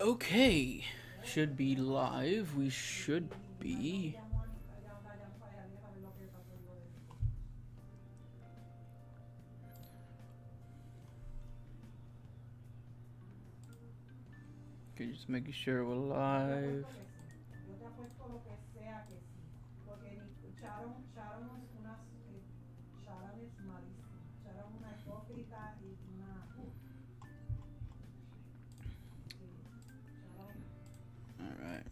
Okay, should be live. We should be. Okay, just making sure we're live. All right.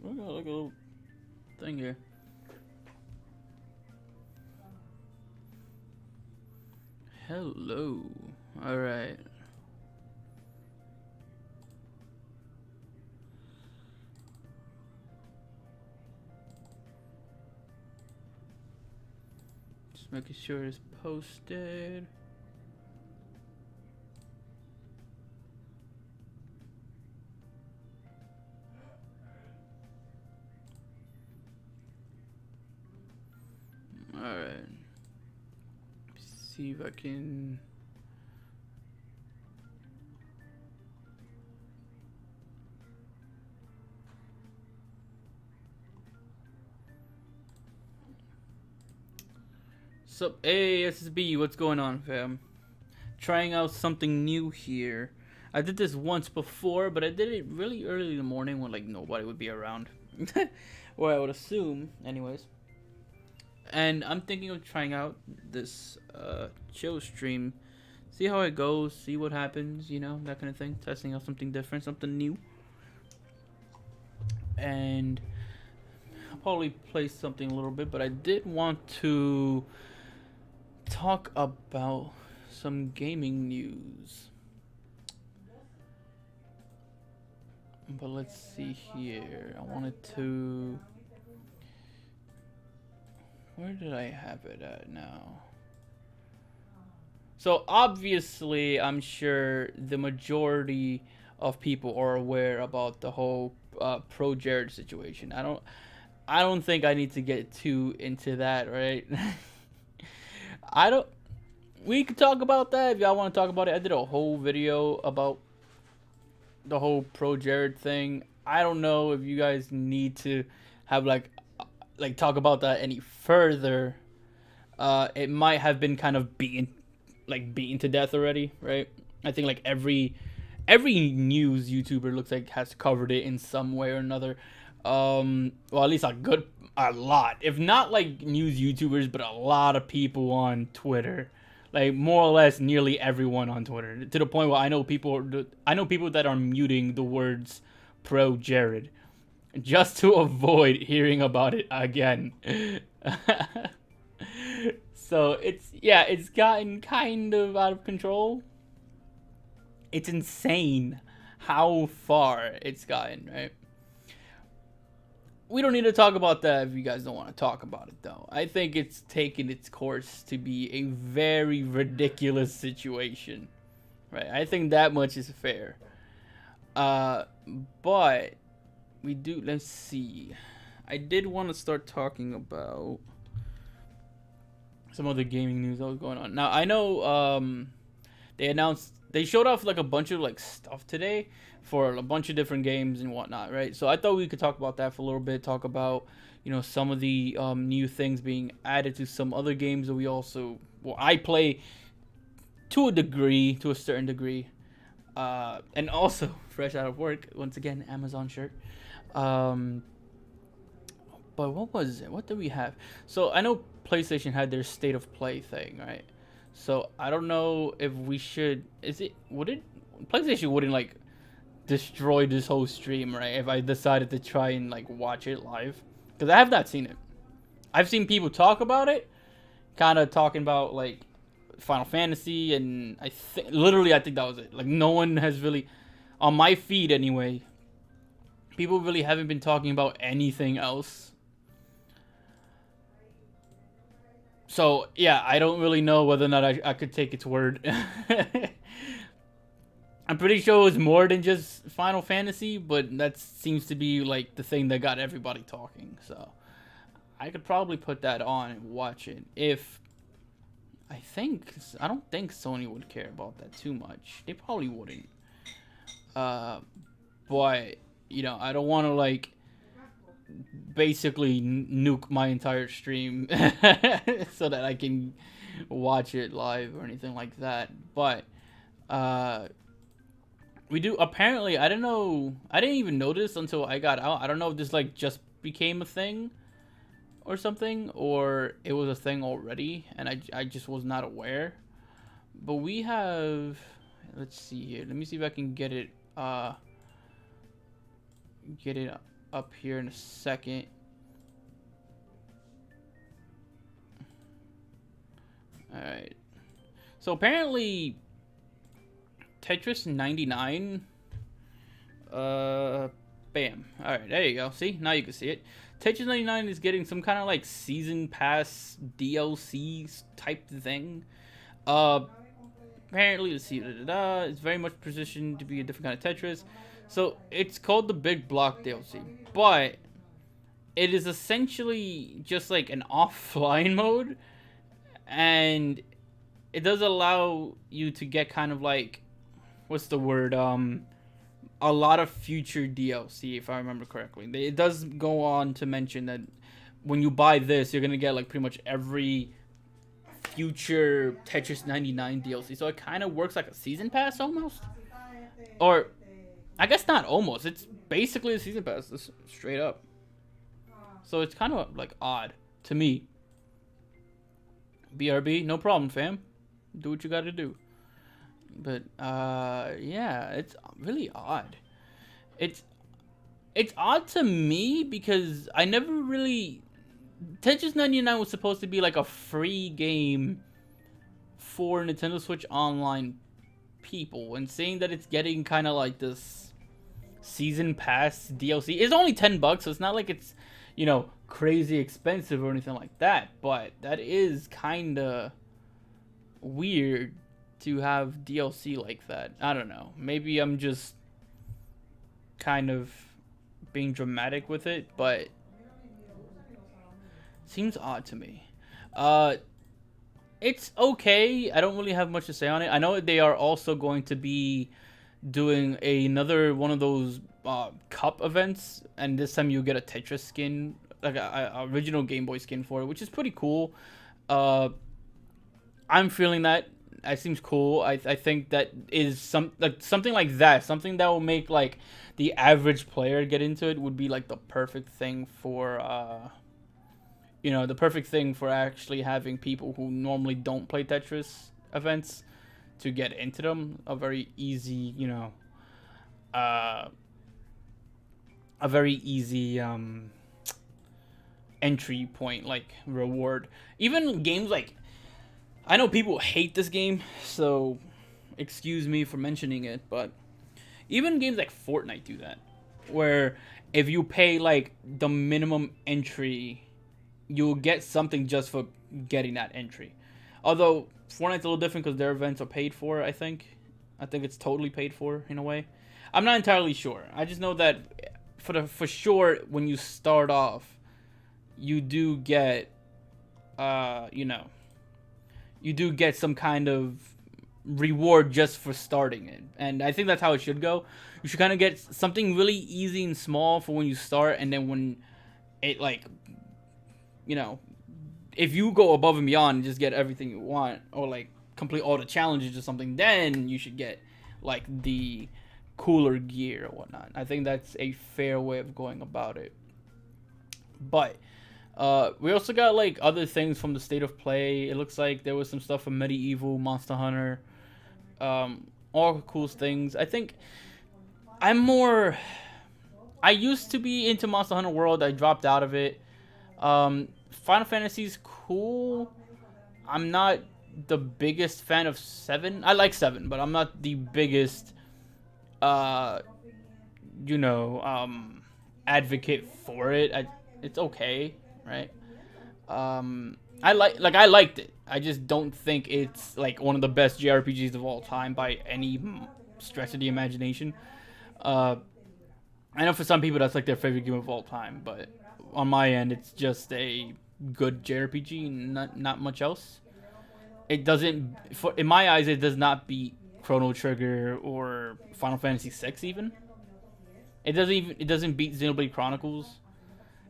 Look at a little thing here. Hello. All right. Just making sure it's posted. All right. See if I can. Sup, hey SSB, what's going on, fam? Trying out something new here. I did this once before, but I did it really early in the morning when like nobody would be around. Or I would assume, anyways. And I'm thinking of trying out this chill stream. See how it goes, see what happens, you know, that kind of thing. Testing out something different, something new. And I'll probably play something a little bit, but I did want to talk about some gaming news. But let's see here. I wanted to. Where did I have it at now? So obviously, I'm sure the majority of people are aware about the whole Pro Jared situation. I don't think I need to get too into that, right? I don't. We could talk about that if y'all want to talk about it. I did a whole video about the whole Pro Jared thing. I don't know if you guys need to have like talk about that any further. It might have been kind of beaten to death already, right? I think like every news YouTuber looks like has covered it in some way or another. Well, at least a lot, if not like news YouTubers, but a lot of people on Twitter, like more or less nearly everyone on Twitter, to the point where I know people that are muting the words "pro Jared" just to avoid hearing about it again. So it's gotten kind of out of control. It's insane how far it's gotten, right? We don't need to talk about that if you guys don't want to talk about it, though. I think it's taken its course to be a very ridiculous situation, right? I think that much is fair. Uh, but we do. Let's see. I did want to start talking about some other gaming news that was going on. Now I know they showed off like a bunch of like stuff today for a bunch of different games and whatnot, right? So I thought we could talk about that for a little bit. Talk about some of the new things being added to some other games that we also I play to a degree, to a certain degree, and also fresh out of work once again, Amazon shirt. Um, but what was it? What did we have? So I know PlayStation had their state of play thing, right? So I don't know if we should. Is it? Would it? PlayStation wouldn't like destroy this whole stream, right? If I decided to try and like watch it live, because I have not seen it. I've seen people talk about it, kind of talking about like Final Fantasy, and I think literally I think that was it. Like no one has really, on my feed anyway. People really haven't been talking about anything else. So yeah, I don't really know whether or not I could take its word. I'm pretty sure it was more than just Final Fantasy, but that seems to be like the thing that got everybody talking. So I could probably put that on and watch it. If I don't think Sony would care about that too much. They probably wouldn't. Uh, but I don't want to like basically nuke my entire stream so that I can watch it live or anything like that. But uh, we do apparently. I don't know. I didn't even notice until I got out. I don't know if this like just became a thing or something, or it was a thing already, and I just was not aware. But we have. Let's see here. Let me see if I can get it up here in a second. All right. So apparently, Tetris 99. Bam. All right, there you go. See, now you can see it. Tetris 99 is getting some kind of like season pass DLC type thing. Uh, Apparently, let's see. It's very much positioned to be a different kind of Tetris. So it's called the Big Block DLC, but it is essentially just like an offline mode, and it does allow you to get kind of like, what's the word, a lot of future DLC, if I remember correctly. It does go on to mention that when you buy this, you're gonna get like pretty much every future Tetris 99 DLC. So it kind of works like a season pass almost, or I guess not almost. It's basically a season pass, straight up. So it's kind of like odd to me. BRB, no problem, fam. Do what you got to do. But yeah, it's really odd. It's it's odd to me because I never really Tetris 99 was supposed to be like a free game for Nintendo Switch Online people, and seeing that it's getting kind of like this season pass DLC is only $10, so it's not like it's crazy expensive or anything like that. But that is kind of weird to have DLC like that. I don't know. Maybe I'm just kind of being dramatic with it, but seems odd to me. Uh, it's okay. I don't really have much to say on it. I know they are also going to be doing another one of those cup events, and this time you get a Tetris skin, like a original Game Boy skin for it, which is pretty cool. Uh, I'm feeling that. It seems cool. I think that is something like that. Something that will make like the average player get into it would be like the perfect thing for the perfect thing for actually having people who normally don't play Tetris events to get into them. A very easy, uh, a very easy entry point, like reward. Even games like, I know people hate this game, so excuse me for mentioning it, but even games like Fortnite do that, where if you pay like the minimum entry, you'll get something just for getting that entry. Although Fortnite's a little different because their events are paid for. I think it's totally paid for in a way. I'm not entirely sure. I just know that for sure when you start off, you do get you do get some kind of reward just for starting it. And I think that's how it should go. You should kind of get something really easy and small for when you start, and then when it like, if you go above and beyond and just get everything you want, or like complete all the challenges or something, then you should get like the cooler gear or whatnot. I think that's a fair way of going about it. But we also got like other things from the state of play. It looks like there was some stuff from Medieval, Monster Hunter, all cool things. I think I'm more. I used to be into Monster Hunter World. I dropped out of it. Final Fantasy's cool. I'm not the biggest fan of 7. I like 7, but I'm not the biggest, uh, advocate for it. It's okay, right? I liked it. I just don't think it's like one of the best JRPGs of all time by any stretch of the imagination. Uh, I know for some people that's like their favorite game of all time, but on my end, it's just a good JRPG, not much else. It doesn't, in my eyes, it does not beat Chrono Trigger or Final Fantasy VI even. It doesn't beat Xenoblade Chronicles.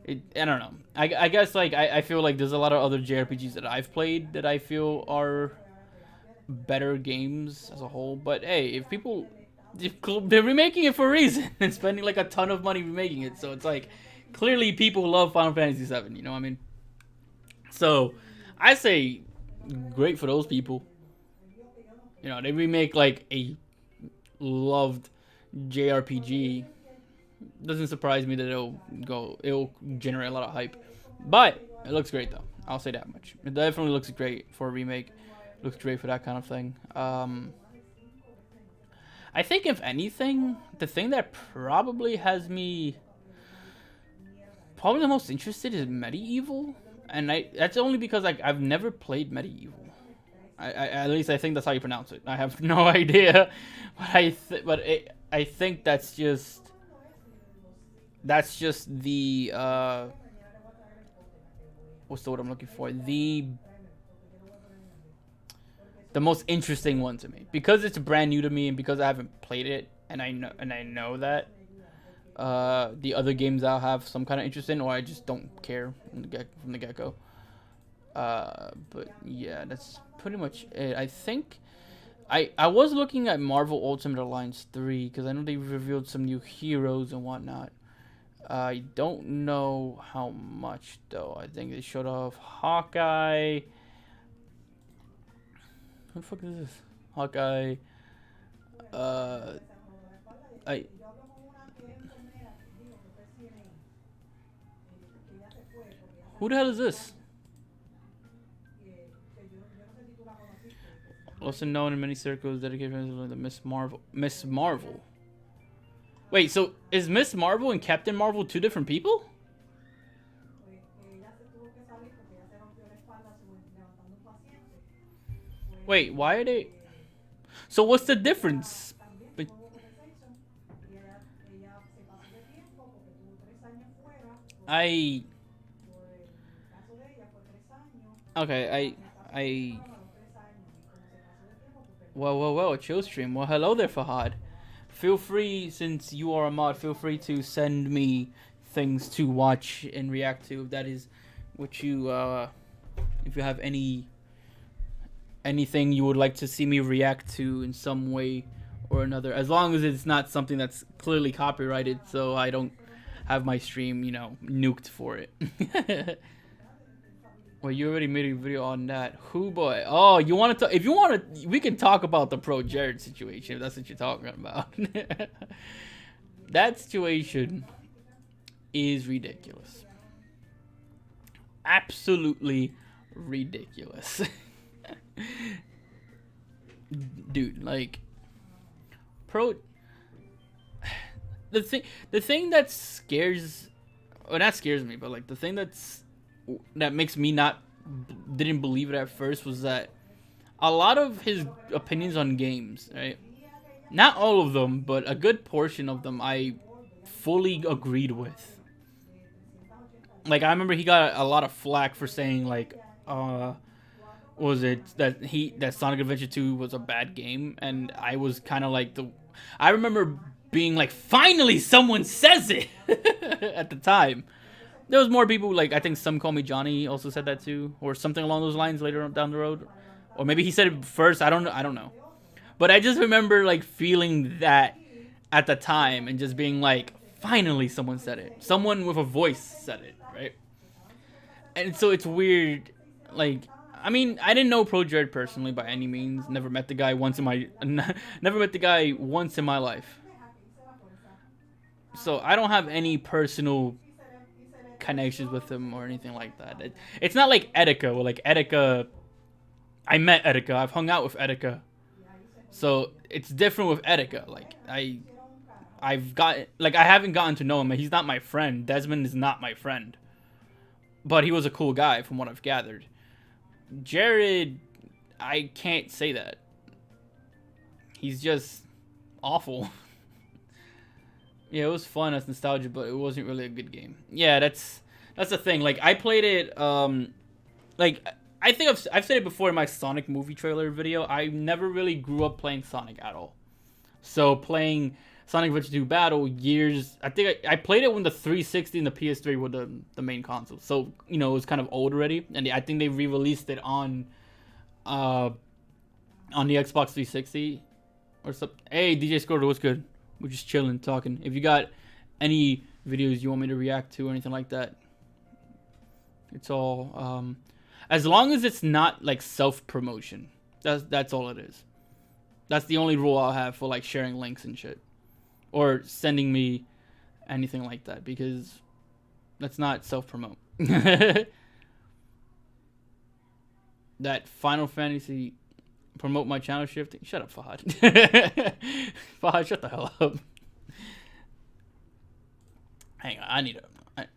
I don't know. I guess like I feel like there's a lot of other JRPGs that I've played that I feel are better games as a whole. But hey, if people they're remaking it for a reason and spending like a ton of money remaking it, so it's like clearly people love Final Fantasy VII. You know what I mean? So I say great for those people. You know, they remake like a loved JRPG. Doesn't surprise me that it'll generate a lot of hype. But it looks great though. I'll say that much. It definitely looks great for a remake. Looks great for that kind of thing. I think if anything, the thing that probably has me probably the most interested is Medieval, and that's only because like I've never played Medieval. At least I think that's how you pronounce it. I have no idea, but I think that's just the what's the word I'm looking for? The most interesting one to me because it's brand new to me and because I haven't played it and I know that the other games I'll have some kind of interest in or I just don't care from the get go. But yeah, that's pretty much it. I think I was looking at Marvel Ultimate Alliance 3 because I know they revealed some new heroes and whatnot. I don't know how much though. I think they showed off Hawkeye. Who the fuck is this? Hawkeye. I. Who the hell is this? Also known in many circles, dedicated to the Miss Marvel. Miss Marvel. Wait, so is Miss Marvel and Captain Marvel two different people? Wait, why are they? So what's the difference? I. Okay, I. Whoa, a chill stream. Well, hello there, Fahad. Feel free, since you are a mod, feel free to send me things to watch and react to. If that is what you, if you have anything you would like to see me react to in some way or another, as long as it's not something that's clearly copyrighted, so I don't have my stream, nuked for it. Well, you already made a video on that. Who boy? Oh, you want to? If you want to, we can talk about the Pro Jared situation. If that's what you're talking about. That situation is ridiculous. Absolutely ridiculous. Dude, like the thing that scares, or not scares me, but like the thing that makes me didn't believe it at first was that a lot of his opinions on games, right? Not all of them, but a good portion of them I fully agreed with. Like I remember he got a lot of flack for saying like was it that Sonic Adventure 2 was a bad game, and I was kind of like I remember being like, finally someone says it at the time. There was more people, like I think Some Call Me Johnny also said that too, or something along those lines later on down the road, or maybe he said it first. I don't know, but I just remember like feeling that at the time and just being like, finally someone said it. Someone with a voice said it, right? And so it's weird. Like, I mean, I didn't know Pro Jared personally by any means. Never met the guy once in my life. So I don't have any personal connections with him or anything like that. It's not like Etika, where like Etika, I met Etika, I've hung out with Etika, so it's different with Etika. Like I haven't gotten to know him. He's not my friend. Desmond is not my friend, but he was a cool guy from what I've gathered. Jared, I can't say that. He's just awful. Yeah, it was fun as nostalgia, but it wasn't really a good game. Yeah, that's the thing. Like I played it. Like I think I've said it before in my Sonic movie trailer video. I never really grew up playing Sonic at all. So playing Sonic Adventure 2 Battle years, I think I played it when the 360 and the PS3 were the main consoles. So you know it was kind of old already, and I think they re-released it on the Xbox 360 or something. Hey, DJ Scorder, what's good? We're just chilling, talking. If you got any videos you want me to react to or anything like that, it's all as long as it's not like self-promotion. That's all it is. That's the only rule I'll have for like sharing links and shit or sending me anything like that, because that's not self-promote. That Final Fantasy promote my channel shifting. Shut up, Fahad. Fahad, shut the hell up. Hang on, I need a.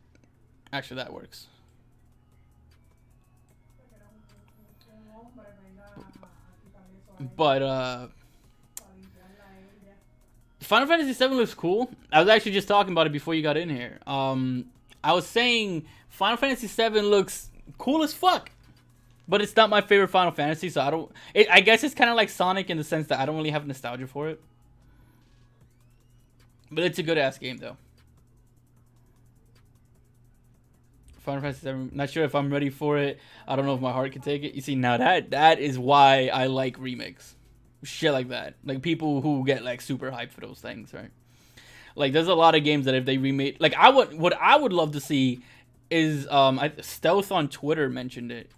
Actually, that works. But Final Fantasy VII looks cool. I was actually just talking about it before you got in here. I was saying Final Fantasy VII looks cool as fuck. But it's not my favorite Final Fantasy, so I don't... I guess it's kind of like Sonic in the sense that I don't really have nostalgia for it. But it's a good-ass game, though. Final Fantasy VII, not sure if I'm ready for it. I don't know if my heart can take it. You see, now that is why I like remakes. Shit like that. Like, people who get, like, super hyped for those things, right? Like, there's a lot of games that if they remade... Like, what I would love to see is... Stealth on Twitter mentioned it.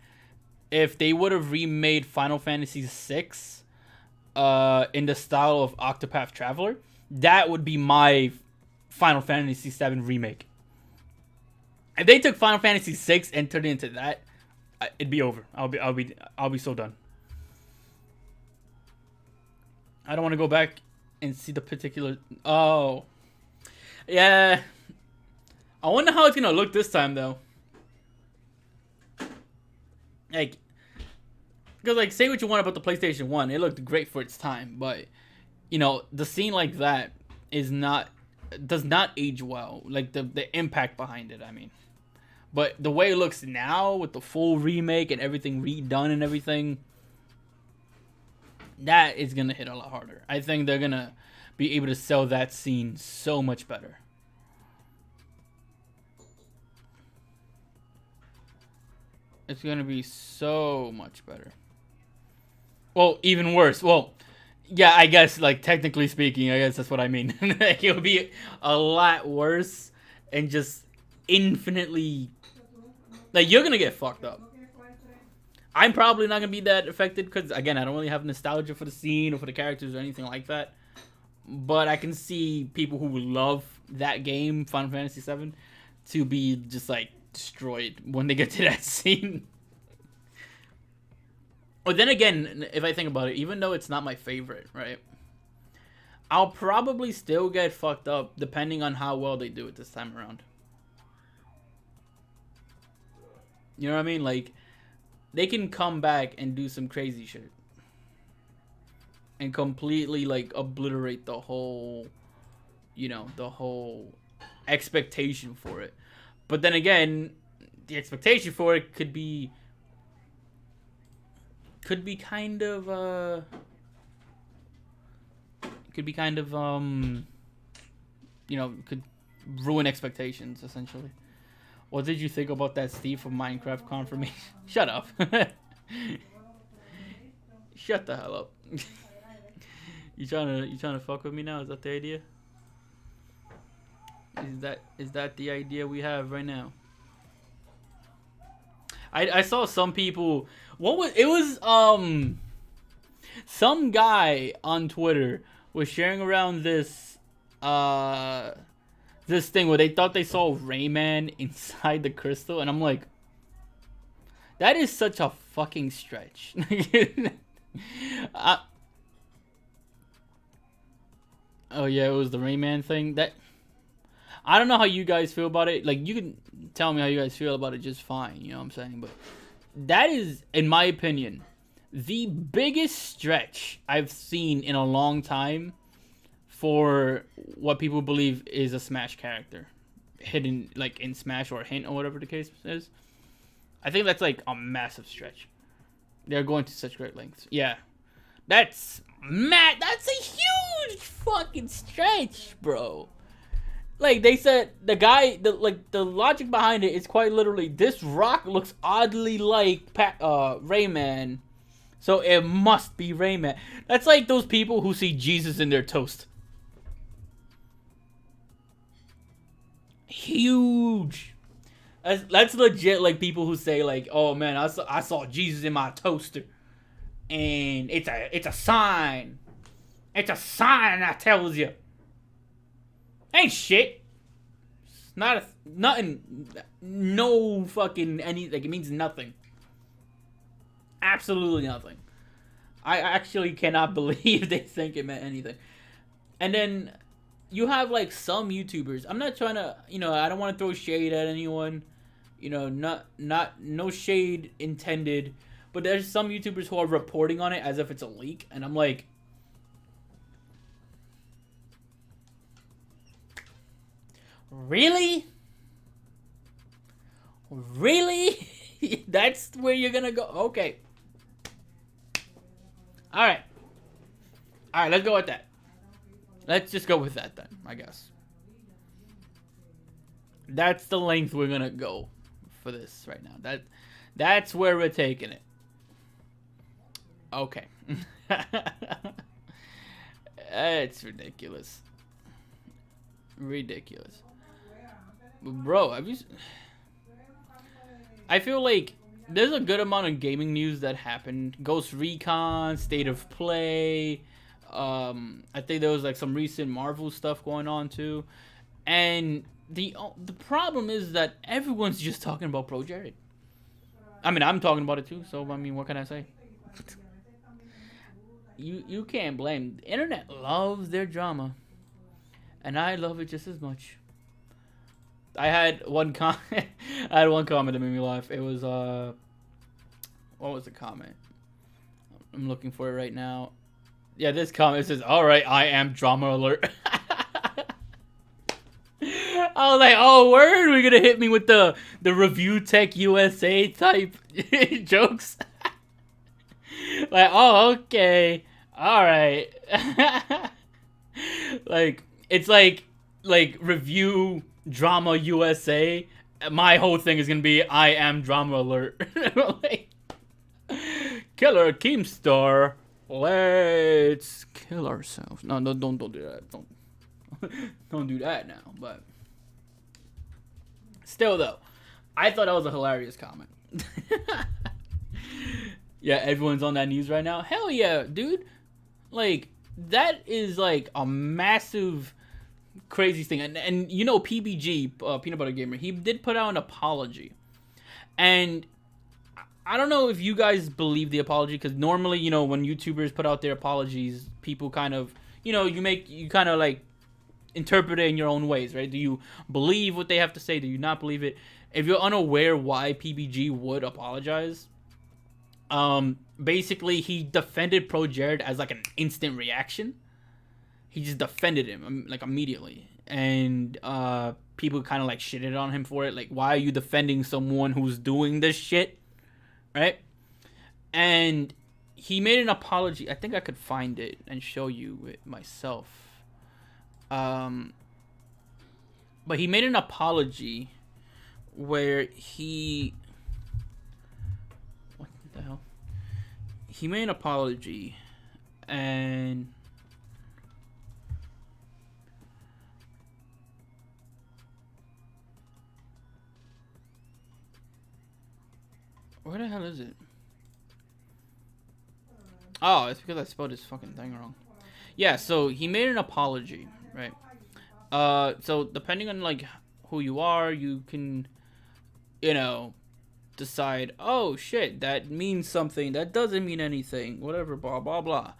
If they would have remade Final Fantasy VI in the style of Octopath Traveler, that would be my Final Fantasy VII remake. If they took Final Fantasy VI and turned it into that, it'd be over. I'll be so done. I don't want to go back and see the particular... Oh. Yeah. I wonder how it's going to look this time, though. Like, because like, say what you want about the PlayStation 1, it looked great for its time, but you know, the scene like that does not age well. Like the impact behind it, I mean. But the way it looks now with the full remake and everything redone and everything, that is gonna hit a lot harder. I think they're gonna be able to sell that scene so much better. It's gonna be so much better. Well, even worse. Well, yeah, I guess, like, technically speaking, I guess that's what I mean. Like, it'll be a lot worse and just infinitely... Like, you're gonna get fucked up. I'm probably not gonna be that affected because, again, I don't really have nostalgia for the scene or for the characters or anything like that. But I can see people who love that game, Final Fantasy VII, to be just, like, destroyed when they get to that scene. But then again, if I think about it, even though it's not my favorite, right, I'll probably still get fucked up depending on how well they do it this time around. You know what I mean? Like, they can come back and do some crazy shit and completely, like, obliterate the whole, you know, the whole expectation for it. But then again, the expectation for it could be kind of you know, could ruin expectations essentially. What did you think about that Steve from Minecraft confirmation? Shut up. Shut the hell up. You trying to fuck with me now? Is that the idea? Is that the idea we have right now? I saw some people. Some guy on Twitter was sharing around this this thing where they thought they saw Rayman inside the crystal, and I'm like, that is such a fucking stretch. Oh yeah, it was the Rayman thing. I don't know how you guys feel about it. Like, you can tell me how you guys feel about it just fine, you know what I'm saying? But that is, in my opinion, the biggest stretch I've seen in a long time for what people believe is a Smash character hidden like in Smash or a hint or whatever the case is. I think that's like a massive stretch. They're going to such great lengths. Yeah. That's mad. That's a huge fucking stretch, bro. Like they said, the guy, the logic behind it is quite literally, this rock looks oddly like Rayman, so it must be Rayman. That's like those people who see Jesus in their toast. Huge. That's legit. Like people who say like, "Oh man, I saw Jesus in my toaster," and it's a sign. It's a sign that tells you. Ain't shit. Nothing. No fucking any. Like it means nothing. Absolutely nothing. I actually cannot believe they think it meant anything. And then you have like some YouTubers. I'm not trying to, I don't want to throw shade at anyone. No shade intended. But there's some YouTubers who are reporting on it as if it's a leak, and I'm like, really? Really? That's where you're gonna go? Okay. Alright, let's go with that. Let's just go with that then, I guess. That's the length we're gonna go for this right now. That's where we're taking it. Okay. It's ridiculous. Ridiculous. Bro, I feel like there's a good amount of gaming news that happened. Ghost Recon, State of Play. I think there was like some recent Marvel stuff going on too. And the problem is that everyone's just talking about ProJared. I mean, I'm talking about it too, so I mean, what can I say? You can't blame. The internet loves their drama, and I love it just as much. I had one comment that made me laugh. It was what was the comment? I'm looking for it right now. Yeah, this comment says, "All right, I am drama alert." I was like, "Oh, word! We're gonna hit me with the Review Tech USA type jokes." Like, oh, okay, all right. Like, it's like Review Drama USA. My whole thing is gonna be, "I am drama alert." Like, Killer Keemstar, let's kill ourselves. No, don't do that. Don't do that now. But still, though, I thought that was a hilarious comment. Yeah, everyone's on that news right now. Hell yeah, dude. Like, that is like a massive, crazy thing. And PBG, Peanut Butter Gamer, he did put out an apology. And I don't know if you guys believe the apology, because normally, when YouTubers put out their apologies, people kind of, you kind of like interpret it in your own ways, right? Do you believe what they have to say? Do you not believe it? If you're unaware why PBG would apologize, basically he defended ProJared as like an instant reaction. He just defended him like immediately, and people kind of like shitted on him for it. Like, why are you defending someone who's doing this shit, right? And he made an apology. I think I could find it and show you it myself. But he made an apology where he... What the hell? He made an apology and... Where the hell is it? Oh, it's because I spelled his fucking thing wrong. Yeah, so he made an apology, right? So depending on like who you are, you can, decide, oh shit, that means something, that doesn't mean anything, whatever, blah blah blah.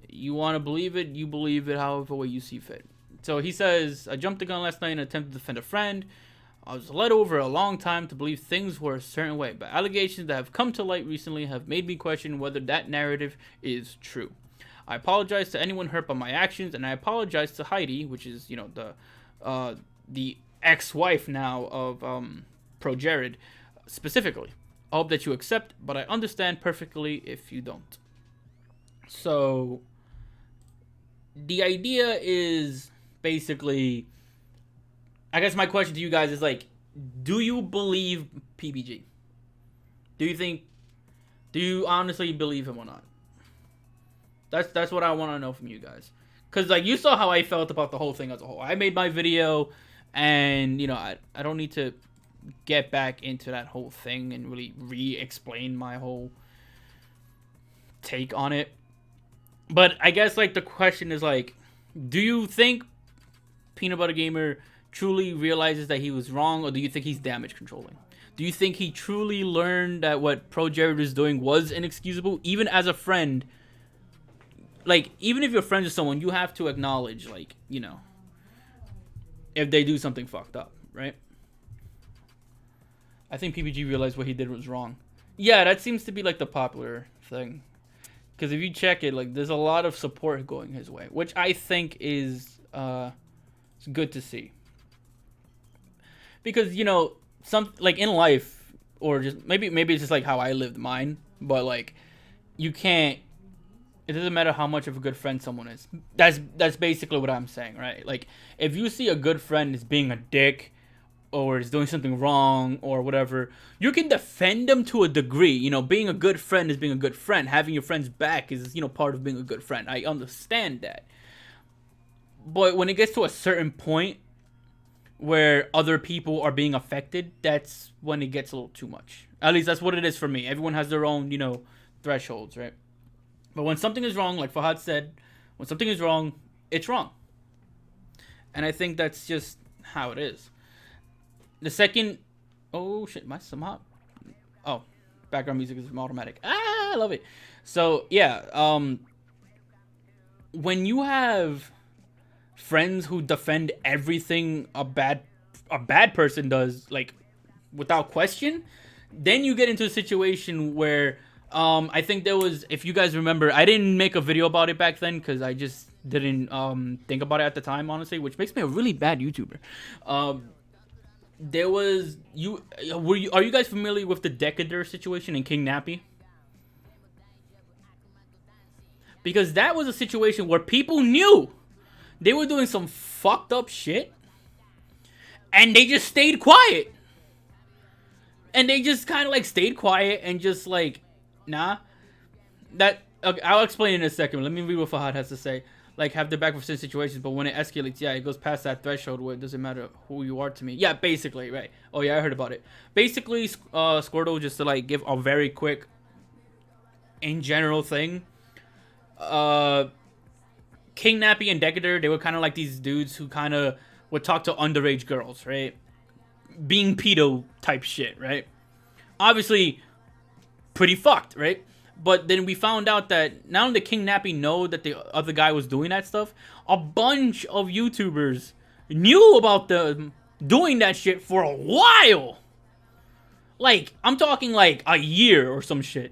You want to believe it, you believe it however way you see fit. So he says, I jumped the gun last night and attempted to defend a friend. I was led over a long time to believe things were a certain way, but allegations that have come to light recently have made me question whether that narrative is true. I apologize to anyone hurt by my actions, and I apologize to Heidi, which is, the ex-wife now of ProJared, specifically. I hope that you accept, but I understand perfectly if you don't. So, the idea is basically, I guess my question to you guys is like, do you believe PBG? Do you honestly believe him or not? That's what I want to know from you guys. Because, like, you saw how I felt about the whole thing as a whole. I made my video, and, I don't need to get back into that whole thing and really re-explain my whole take on it. But I guess, like, the question is, like, do you think Peanut Butter Gamer truly realizes that he was wrong, or do you think he's damage controlling? Do you think he truly learned that what ProJared was doing was inexcusable, even as a friend? Like, even if you're friends with someone, you have to acknowledge, like, if they do something fucked up, right? I think PBG realized what he did was wrong. Yeah, that seems to be, like, the popular thing. Because if you check it, like, there's a lot of support going his way, which I think is it's good to see. Because, some, like, in life, or just, maybe it's just, like, how I lived mine, but, like, you can't, it doesn't matter how much of a good friend someone is. That's basically what I'm saying, right? Like, if you see a good friend is being a dick, or is doing something wrong, or whatever, you can defend them to a degree. Being a good friend is being a good friend. Having your friend's back is, part of being a good friend. I understand that. But when it gets to a certain point where other people are being affected, that's when it gets a little too much. At least that's what it is for me. Everyone has their own, thresholds, right? But when something is wrong, like Fahad said, when something is wrong, it's wrong. And I think that's just how it is. The second... Oh, shit. Background music is automatic. I love it. So, yeah. When you have friends who defend everything a bad person does, like, without question, then you get into a situation where... I think there was, if you guys remember, I didn't make a video about it back then because I just didn't think about it at the time, honestly, which makes me a really bad YouTuber. There was, are you guys familiar with the Decatur situation in King Nappy? Because that was a situation where people knew they were doing some fucked up shit and they just stayed quiet. And they just kind of like stayed quiet and just like, nah, okay, I'll explain in a second. Let me read what Fahad has to say. Like, have their back for certain situations, but when it escalates, yeah, it goes past that threshold where it doesn't matter who you are to me. Yeah, basically, right. Oh, yeah, I heard about it. Basically, Squirtle, just to, like, give a very quick, in general thing. King Nappy and Decatur, they were kind of like these dudes who kind of would talk to underage girls, right? Being pedo type shit, right? Obviously... pretty fucked, right? But then we found out that not only did King Nappy know that the other guy was doing that stuff, a bunch of YouTubers knew about them doing that shit for a while. Like, I'm talking like a year or some shit.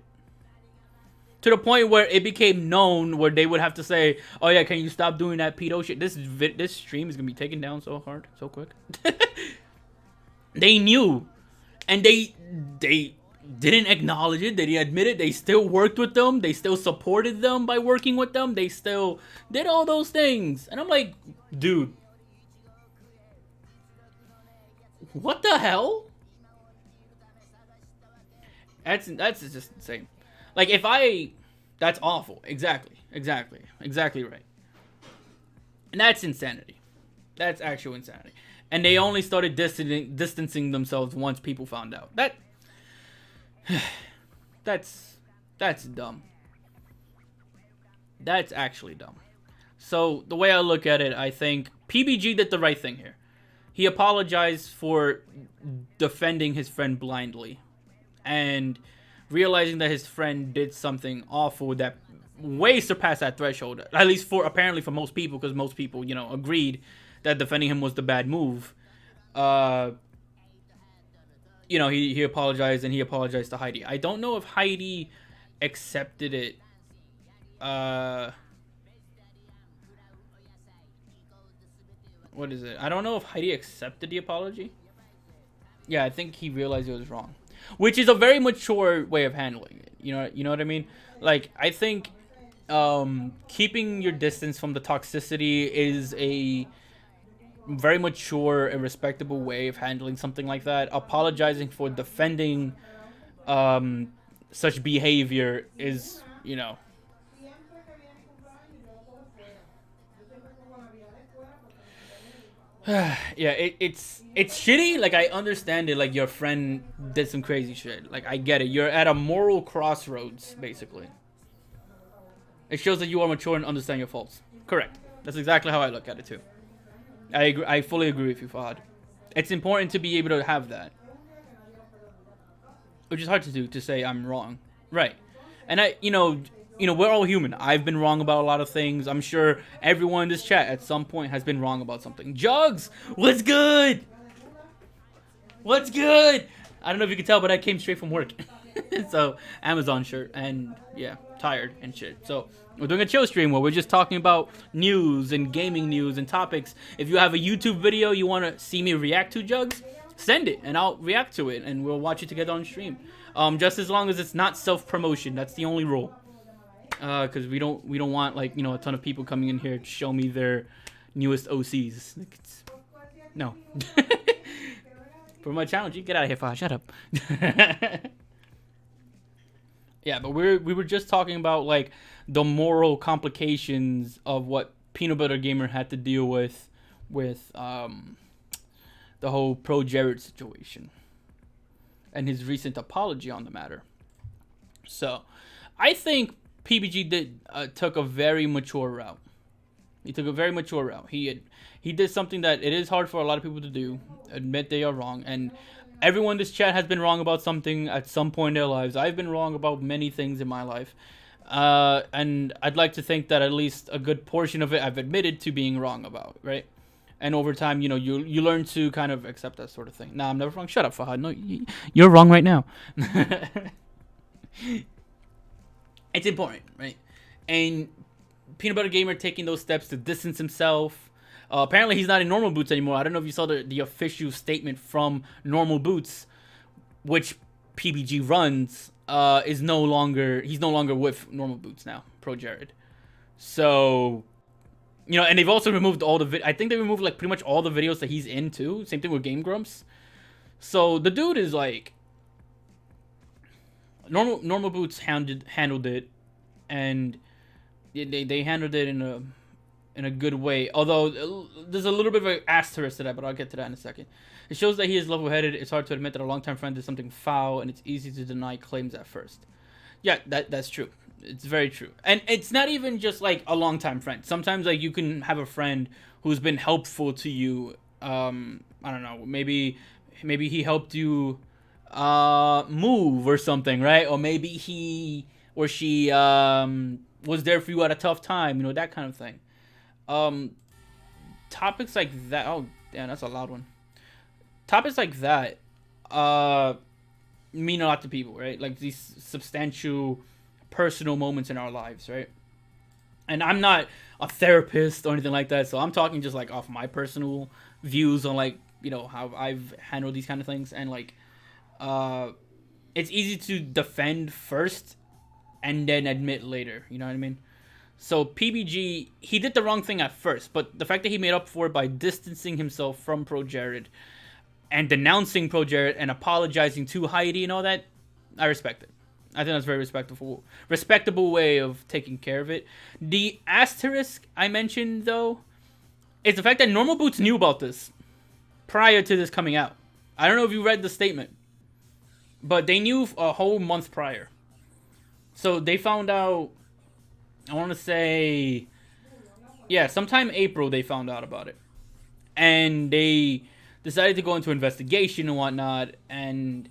To the point where it became known where they would have to say, oh yeah, can you stop doing that pedo shit? This stream is going to be taken down so hard, so quick. They knew. And they didn't acknowledge it. They didn't admit it. They still worked with them. They still supported them by working with them. They still did all those things. And I'm like, dude, what the hell? That's just insane. Like, that's awful. Exactly right. And that's insanity. That's actual insanity. And they only started distancing themselves once people found out. That's dumb. That's actually dumb. So, the way I look at it, I think PBG did the right thing here. He apologized for defending his friend blindly. And realizing that his friend did something awful that way surpassed that threshold. At least apparently for most people, because most people, agreed that defending him was the bad move. he apologized and he apologized to Heidi. I don't know if Heidi accepted it. What is it? I don't know if Heidi accepted the apology. Yeah, I think he realized it was wrong, which is a very mature way of handling it. You know what I mean? Like, I think keeping your distance from the toxicity is a very mature and respectable way of handling something like that. Apologizing for defending such behavior is, yeah, it's shitty. Like, I understand it. Like, your friend did some crazy shit. Like, I get it. You're at a moral crossroads, basically. It shows that you are mature and understand your faults. Correct. That's exactly how I look at it too. I agree. I fully agree with you, Fahad. It's important to be able to have that, which is hard to do. To say I'm wrong, right? And we're all human. I've been wrong about a lot of things. I'm sure everyone in this chat at some point has been wrong about something. Jugs, what's good? What's good? I don't know if you can tell, but I came straight from work. So, Amazon shirt, and yeah, tired and shit. So, we're doing a chill stream where we're just talking about news and gaming news and topics. If you have a YouTube video you want to see me react to, Jugs, send it and I'll react to it and we'll watch it together on stream. Just as long as it's not self-promotion. That's the only rule. Because we don't want, like, a ton of people coming in here to show me their newest OCs. Like, no. For my challenge, you get out of here, Fah. Shut up. Yeah, but we were just talking about, like, the moral complications of what Peanut Butter Gamer had to deal with the whole ProJared situation and his recent apology on the matter. So, I think PBG took a very mature route. He took a very mature route. He did something that it is hard for a lot of people to do, admit they are wrong, and everyone in this chat has been wrong about something at some point in their lives. I've been wrong about many things in my life. And I'd like to think that at least a good portion of it I've admitted to being wrong about, right? And over time, you learn to kind of accept that sort of thing. Nah, I'm never wrong. Shut up, Fahad. No, you're wrong right now. It's important, right? And Peanut Butter Gamer taking those steps to distance himself. Apparently, he's not in Normal Boots anymore. I don't know if you saw the official statement from Normal Boots, which PBG runs. He's no longer with Normal Boots now, ProJared. So, and they've also removed all the I think they removed, like, pretty much all the videos that he's in too. Same thing with Game Grumps. So the dude is like, Normal Boots handled it, and they handled it in a good way. Although there's a little bit of an asterisk to that, but I'll get to that in a second. It shows that he is level-headed. It's hard to admit that a longtime friend did something foul, and it's easy to deny claims at first. Yeah, that's true. It's very true. And it's not even just, like, a longtime friend. Sometimes, like, you can have a friend who's been helpful to you. I don't know. Maybe he helped you move or something, right? Or maybe he or she was there for you at a tough time. That kind of thing. Topics like that. Oh, damn, that's a loud one. Topics like that mean a lot to people, right? Like, these substantial personal moments in our lives, right? And I'm not a therapist or anything like that, so I'm talking just, like, off my personal views on, like, how I've handled these kind of things. And, like, it's easy to defend first and then admit later. You know what I mean? So PBG, he did the wrong thing at first, but the fact that he made up for it by distancing himself from ProJared and denouncing ProJared and apologizing to Heidi and all that, I respect it. I think that's a very respectable way of taking care of it. The asterisk I mentioned, though, is the fact that Normal Boots knew about this prior to this coming out. I don't know if you read the statement, but they knew a whole month prior. So they found out, I want to say, yeah, sometime April they found out about it. And they decided to go into investigation and whatnot, and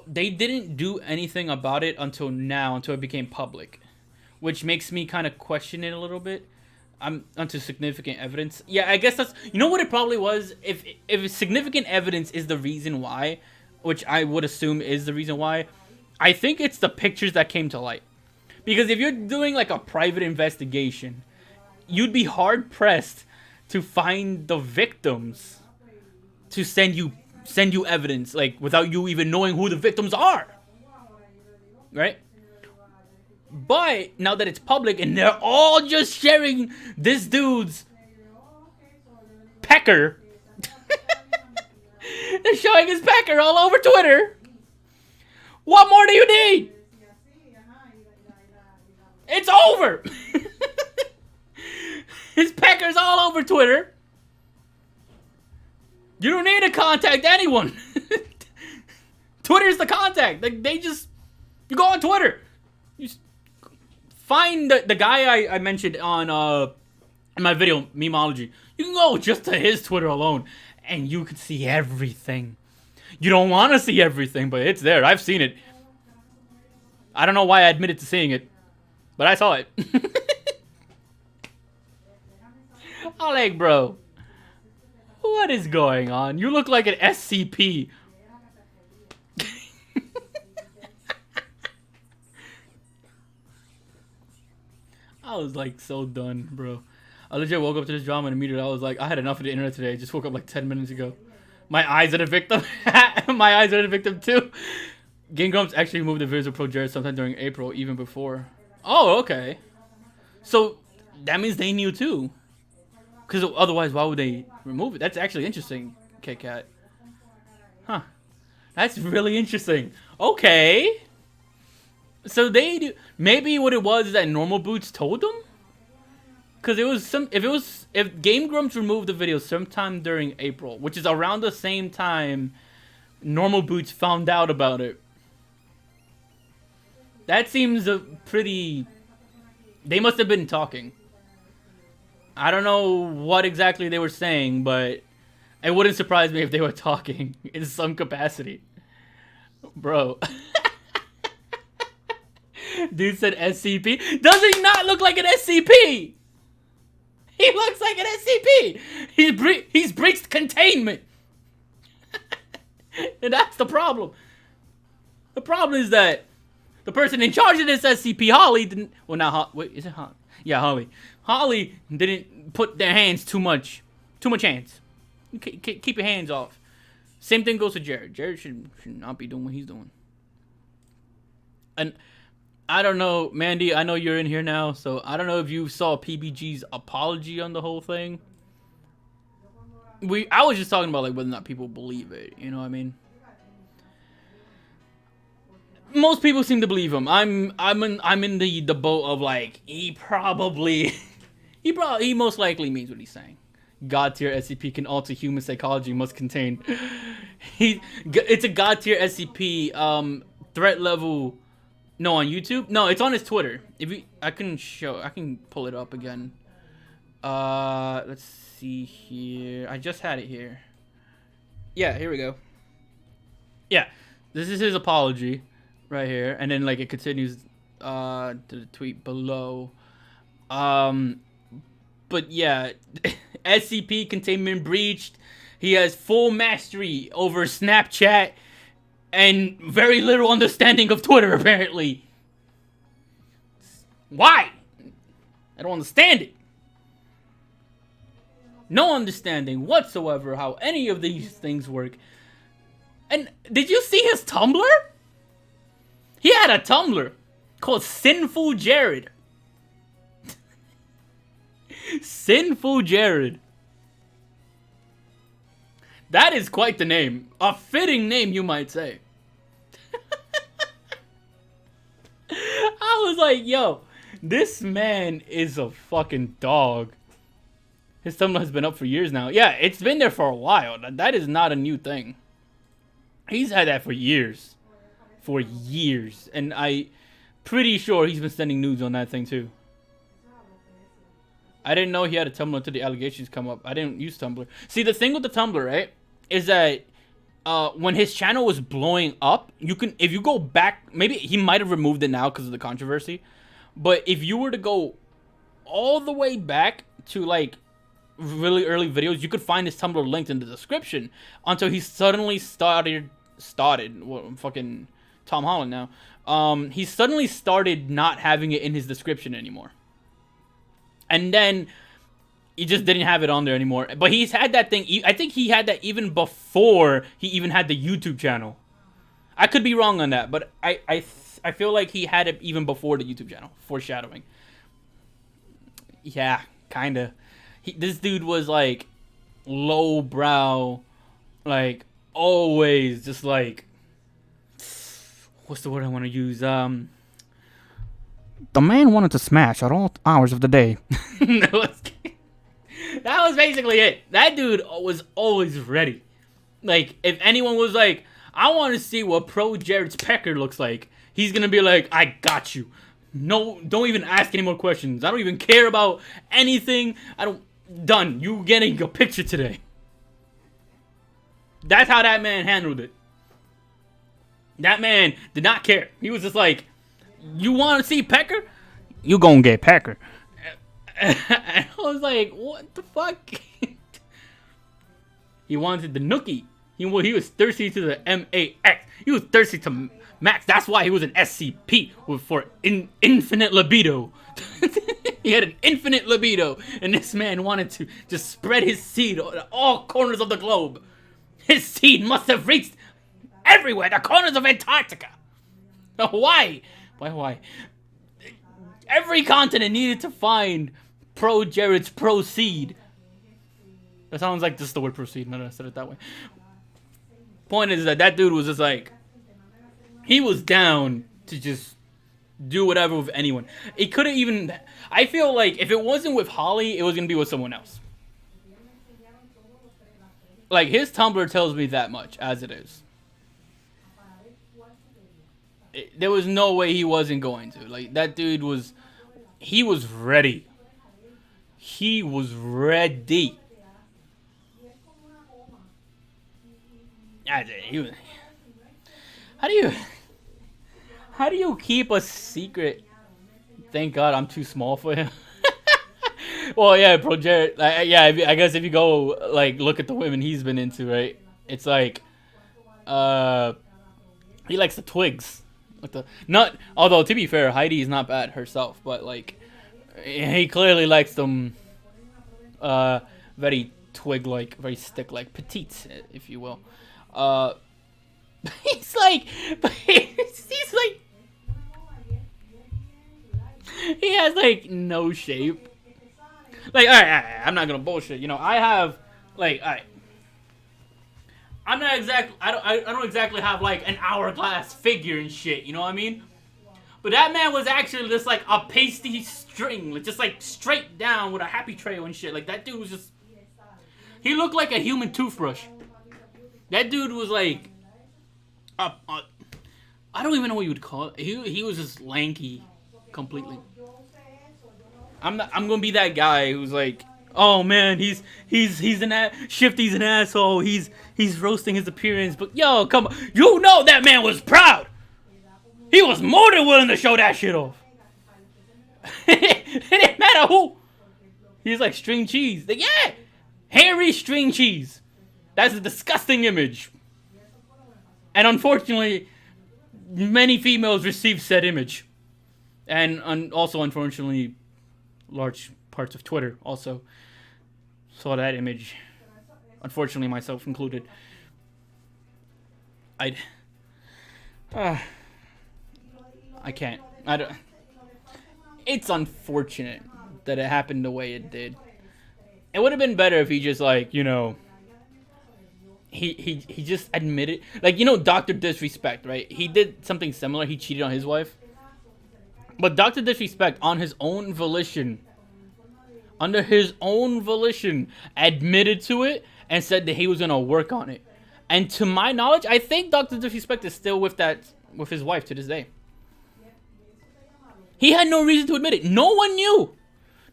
they didn't do anything about it until it became public, which makes me kind of question it a little bit. Onto significant evidence. Yeah, I guess that's, what it probably was. If significant evidence is the reason why, which I would assume is the reason why. I think it's the pictures that came to light. Because if you're doing like a private investigation, you'd be hard pressed to find the victims to send you evidence, like without you even knowing who the victims are. Right? But now that it's public and they're all just sharing this dude's pecker, they're showing his pecker all over Twitter. What more do you need? It's over. His pecker's all over Twitter. You don't need to contact anyone. Twitter's the contact. They just, you go on Twitter. You find the guy I mentioned on in my video, Memology. You can go just to his Twitter alone, and you can see everything. You don't want to see everything, but it's there. I've seen it. I don't know why I admitted to seeing it, but I saw it. I'm like, bro, what is going on? You look like an SCP. I was like so done, bro. I legit woke up to this drama and immediately I was like, I had enough of the internet today. I just woke up like 10 minutes ago. My eyes are the victim. My eyes are the victim too. Game Grumps actually removed the videos of Pro Jared sometime during April, even before. Oh, okay. So that means they knew too. Because otherwise, why would they remove it? That's actually interesting, KitKat. Huh. That's really interesting. Okay. So they do. Maybe what it was is that Normal Boots told them? Because it was some. If Game Grumps removed the video sometime during April, which is around the same time Normal Boots found out about it. That seems a pretty. They must have been talking. I don't know what exactly they were saying, but it wouldn't surprise me if they were talking in some capacity. Bro. Dude said SCP. Does he not look like an SCP? He looks like an SCP. He's breached containment. And that's the problem. The problem is that the person in charge of this SCP, Holly, didn't... Well, not Holly. Wait, is it Holly? Yeah, Holly. Holly didn't put their hands too much hands. Keep your hands off. Same thing goes to Jared. Jared should not be doing what he's doing. And I don't know, Mandy, I know you're in here now, so I don't know if you saw PBG's apology on the whole thing. I was just talking about like whether or not people believe it, you know what I mean? Most people seem to believe him. I'm in the boat of like he most likely means what he's saying. God tier SCP can alter human psychology, must contain. It's a God tier SCP threat level. No, on YouTube? No, it's on his Twitter. I can pull it up again. Let's see here. I just had it here. Yeah, here we go. Yeah, this is his apology right here, and then like it continues to the tweet below. But yeah, SCP containment breached. He has full mastery over Snapchat and very little understanding of Twitter, apparently. Why? I don't understand it. No understanding whatsoever how any of these things work. And did you see his Tumblr? He had a Tumblr called Sinful Jared. Sinful Jared. That is quite the name. A fitting name, you might say. I was like, yo, this man is a fucking dog. His Tumblr has been up for years now. Yeah, it's been there for a while. That is not a new thing. He's had that for years. For years. And I'm pretty sure he's been sending nudes on that thing too. I didn't know he had a Tumblr until the allegations come up. I didn't use Tumblr. See, the thing with the Tumblr, right, is that when his channel was blowing up, you can, if you go back, maybe he might have removed it now because of the controversy, but if you were to go all the way back to like really early videos, you could find his Tumblr linked in the description until he suddenly started started, well, fucking Tom Holland now, he suddenly started not having it in his description anymore. And then he just didn't have it on there anymore. But he's had that thing. I think he had that even before he even had the YouTube channel. I could be wrong on that, but I feel like he had it even before the YouTube channel. Foreshadowing. Yeah, kinda. This dude was like lowbrow, like always just like, what's the word I want to use? The man wanted to smash at all hours of the day. That was basically it. That dude was always ready. Like, if anyone was like, I want to see what Pro Jared's pecker looks like, he's gonna be like, I got you. No, don't even ask any more questions. I don't even care about anything. Done. You getting a picture today. That's how that man handled it. That man did not care. He was just like, you want to see Pecker? You gonna get Pecker. And I was like, what the fuck? He wanted the nookie. He was thirsty to the MAX. He was thirsty to Max. That's why he was an SCP for infinite libido. He had an infinite libido. And this man wanted to just spread his seed on all corners of the globe. His seed must have reached everywhere. The corners of Antarctica. Hawaii. Why Hawaii? Every continent needed to find Pro Jared's proceed. That sounds like just the word proceed. No, I said it that way. Point is that dude was just like, he was down to just do whatever with anyone. It could have even, I feel like if it wasn't with Holly, it was going to be with someone else. Like, his Tumblr tells me that much, as it is. There was no way he wasn't going to. Like, that dude was, he was ready. He was ready. How do you keep a secret? Thank God I'm too small for him. Well, yeah, Pro Jared. Yeah, I guess if you go like look at the women he's been into, right? It's like, he likes the twigs. Although to be fair, Heidi's not bad herself, but like, he clearly likes them, very twig-like, very stick-like, petite, if you will. He's like, he has like no shape. Like, alright, I'm not gonna bullshit. You know, I have like, alright, I don't exactly have like an hourglass figure and shit. You know what I mean? But that man was actually just like a pasty string, just like straight down with a happy trail and shit. Like, that dude was just, he looked like a human toothbrush. That dude was like, I don't even know what you would call it. He was just lanky, completely. I'm gonna be that guy who's like, oh man, Shifty's an asshole. He's roasting his appearance, but yo, come on, you know that man was proud. He was more than willing to show that shit off. It didn't matter who. He's like string cheese. Like, yeah, hairy string cheese. That's a disgusting image. And unfortunately, many females receive said image. And also, unfortunately, large parts of Twitter also saw that image. Unfortunately, myself included. I can't. I don't. It's unfortunate that it happened the way it did. It would have been better if he just, like, you know, he just admitted, like, you know, Dr. Disrespect, right? He did something similar. He cheated on his wife. But Dr. Disrespect, on his own volition, under his own volition, admitted to it and said that he was gonna work on it. And to my knowledge, I think Dr. Disrespect is still with his wife to this day. He had no reason to admit it. No one knew.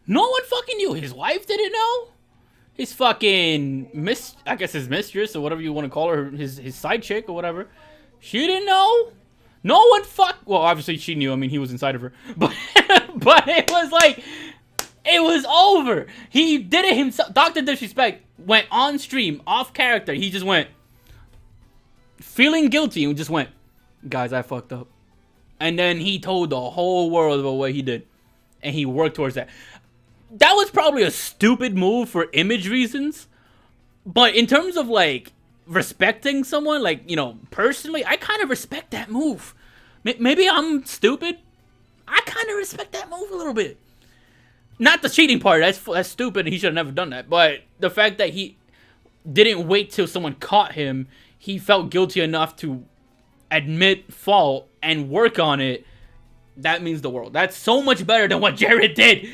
No one fucking knew. His wife didn't know. His fucking his mistress or whatever you want to call her, his side chick or whatever, she didn't know. No one well, obviously she knew. I mean, he was inside of her. But it was like, it was over. He did it himself. Dr. Disrespect went on stream, off character. He just went, feeling guilty, and just went, guys, I fucked up. And then he told the whole world about what he did, and he worked towards that. That was probably a stupid move for image reasons, but in terms of like respecting someone, like, you know, personally, I kind of respect that move. Maybe I'm stupid. I kind of respect that move a little bit. Not the cheating part. That's stupid. He should have never done that. But the fact that he didn't wait till someone caught him, he felt guilty enough to admit fault and work on it. That means the world. That's so much better than what Jared did.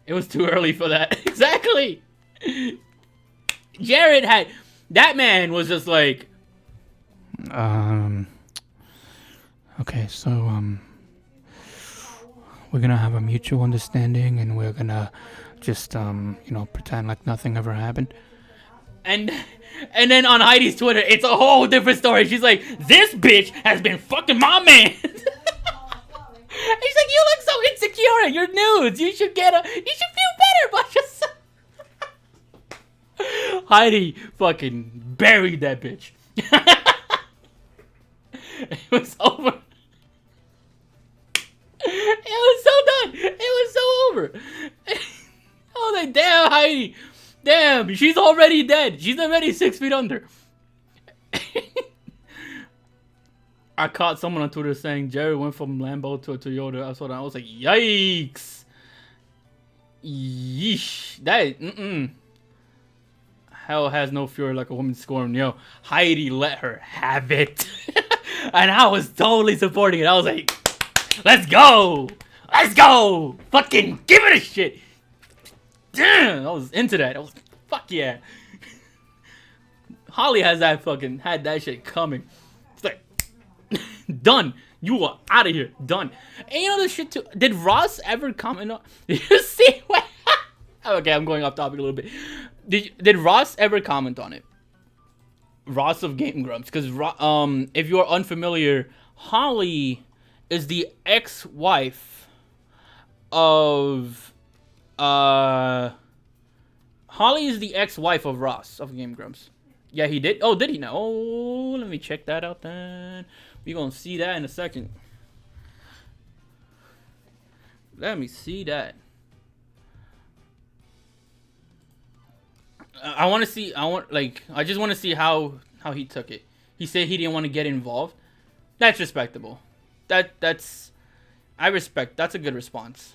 It was too early for that. Exactly. Jared had... That man was just like... Okay, so, we're gonna have a mutual understanding and we're gonna just, pretend like nothing ever happened. And then on Heidi's Twitter, it's a whole different story. She's like, this bitch has been fucking my man. He's like, you look so insecure in your nudes. You should feel better about yourself. Heidi fucking buried that bitch. It was over. It was so done. It was so over. I was like, damn, Heidi. Damn, she's already dead. She's already 6 feet under. I caught someone on Twitter saying Jerry went from Lambo to a Toyota. I was like, yikes. Yeesh. That, Hell has no fury like a woman scorned. Yo, Heidi let her have it. And I was totally supporting it. I was like, let's go. Let's go. Fucking give it a shit. Damn, I was into that. I was like, fuck yeah. Holly had that shit coming. It's like, done. You are out of here. Done. And you know this shit too. Did Ross ever comment on? Did you see what? Okay, I'm going off topic a little bit. Did Ross ever comment on it? Ross of Game Grumps, because if you are unfamiliar, Holly is the ex-wife of Holly is the ex-wife of Ross of Game Grumps. Yeah, he did. Oh, did he know? Oh, let me check that out then. We're gonna see that in a second. Let me see that. I just want to see how he took it. He said he didn't want to get involved. That's respectable. That's I respect. That's a good response.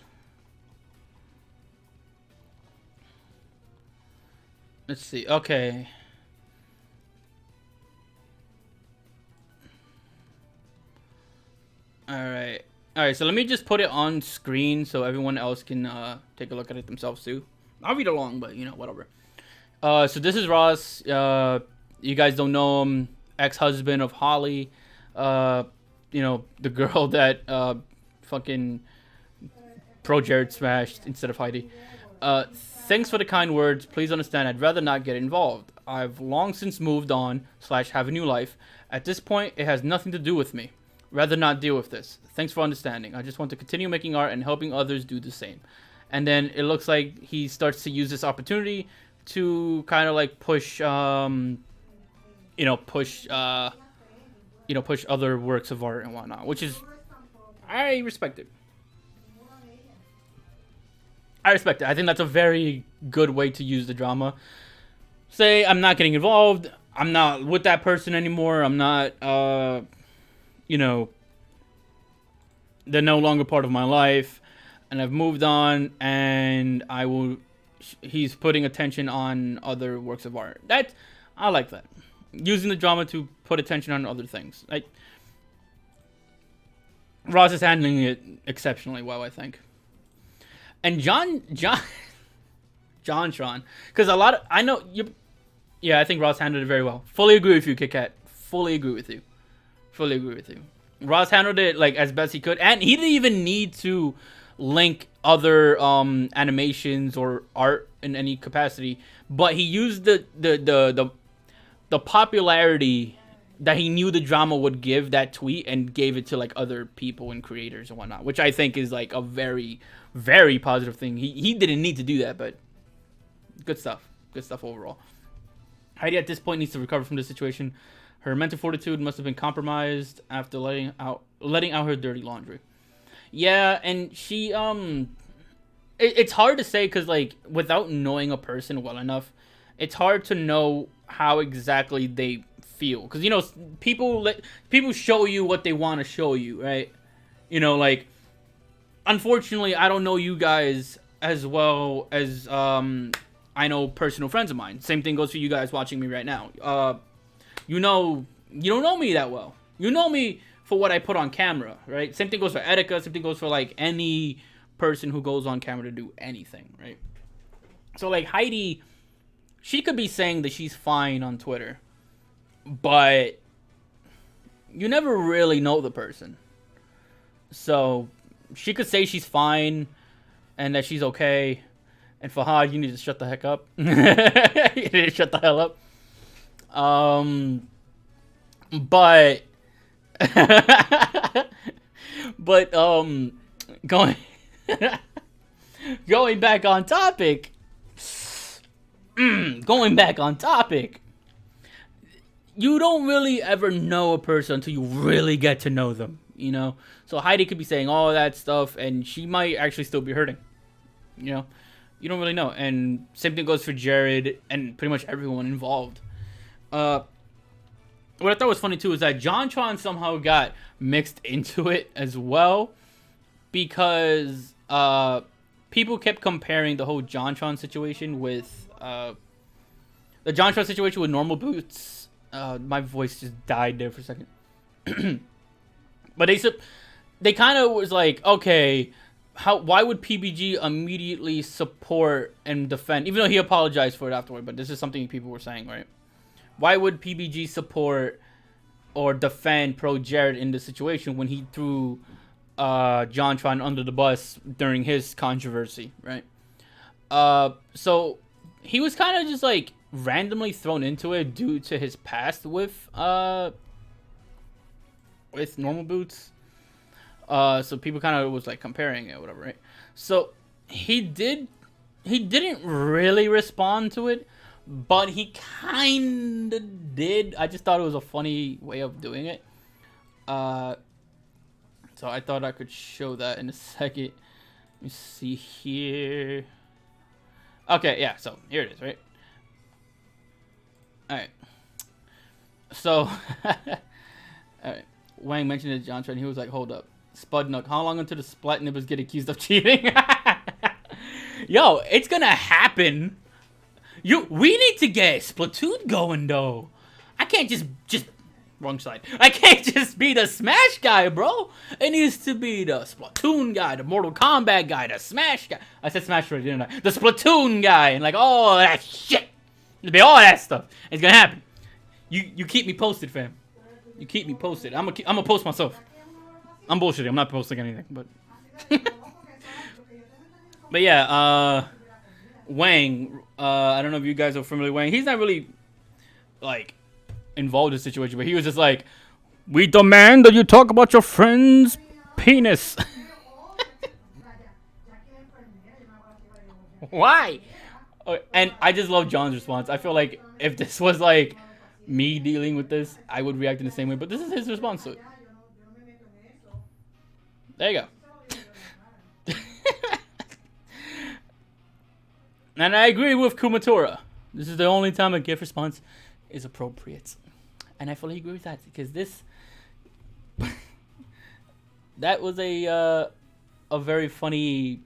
Let's see. Okay. Alright. Alright, so let me just put it on screen so everyone else can take a look at it themselves too. I'll read along, but whatever. So this is Ross. You guys don't know him. Ex-husband of Holly. The girl that fucking Pro Jared smashed instead of Heidi. Thanks for the kind words. Please understand, I'd rather not get involved. I've long since moved on / have a new life. At this point, it has nothing to do with me. Rather not deal with this. Thanks for understanding. I just want to continue making art and helping others do the same. And then it looks like he starts to use this opportunity to kind of like push other works of art and whatnot, which is, I respect it. I respect it. I think that's a very good way to use the drama. Say, I'm not getting involved. I'm not with that person anymore. I'm not, they're no longer part of my life. And I've moved on, and he's putting attention on other works of art. I like that. Using the drama to put attention on other things. Ross is handling it exceptionally well, I think. And John Sean, because I think Ross handled it very well. Fully agree with you, Kit Kat. Fully agree with you. Ross handled it as best he could, and he didn't even need to link other animations or art in any capacity, but he used the popularity that he knew the drama would give that tweet and gave it to other people and creators and whatnot, which I think is a very, very positive thing. He didn't need to do that, but good stuff overall. Heidi at this point needs to recover from the situation. Her mental fortitude must have been compromised after letting out her dirty laundry. Yeah, and she it's hard to say because like without knowing a person well enough, it's hard to know how exactly they feel because you know people show you what they want to show you, right? You know, like unfortunately, I don't know you guys as well as I know personal friends of mine. Same thing goes for you guys watching me right now. You know, you don't know me that well. You know me for what I put on camera, right? Same thing goes for Etika. Same thing goes for like any person who goes on camera to do anything, right? So like Heidi, she could be saying that she's fine on Twitter, but you never really know the person. So she could say she's fine and that she's okay. And Fahad, you need to shut the heck up. You need to shut the hell up. But but going going back on topic. Going back on topic. You don't really ever know a person until you really get to know them, you know? So Heidi could be saying all that stuff and she might actually still be hurting. You know? You don't really know. And same thing goes for Jared and pretty much everyone involved. What I thought was funny too is that JonTron somehow got mixed into it as well because people kept comparing the whole JonTron situation with the JonTron situation with Normal Boots. My voice just died there for a second. But they kind of was like, okay, why would PBG immediately support and defend, even though he apologized for it afterward, but this is something people were saying, right? Why would PBG support or defend Pro Jared in this situation when he threw JonTron under the bus during his controversy, right? So he was kind of just like randomly thrown into it due to his past with Normal Boots. So people kind of was like comparing it or whatever, right? So he didn't really respond to it, but he kind of did. I just thought it was a funny way of doing it. So I thought I could show that in a second. Let me see here. Okay, yeah, so here it is, right? Alright. So, alright. Wang mentioned it to JonTron, and he was like, hold up. Spudnuck, how long until the Splat Nippers get accused of cheating? Yo, it's gonna happen. We need to get Splatoon going, though. I can't just wrong side. I can't just be the Smash guy, bro. It needs to be the Splatoon guy, the Mortal Kombat guy, the Smash guy. I said Smash already, didn't I? The Splatoon guy, and like all that shit. It'll be all that stuff. It's gonna happen. You keep me posted, fam. You keep me posted. I'm gonna post myself. I'm bullshitting. I'm not posting anything, but. But yeah, Wang. I don't know if you guys are familiar with Wang. He's not really like involved in the situation, but he was just like, "We demand that you talk about your friend's penis." Why? And I just love John's response. I feel like if this was like me dealing with this, I would react in the same way. But this is his response to it. There you go. And I agree with Kumatora. This is the only time a GIF response is appropriate. And I fully agree with that because this that was a very funny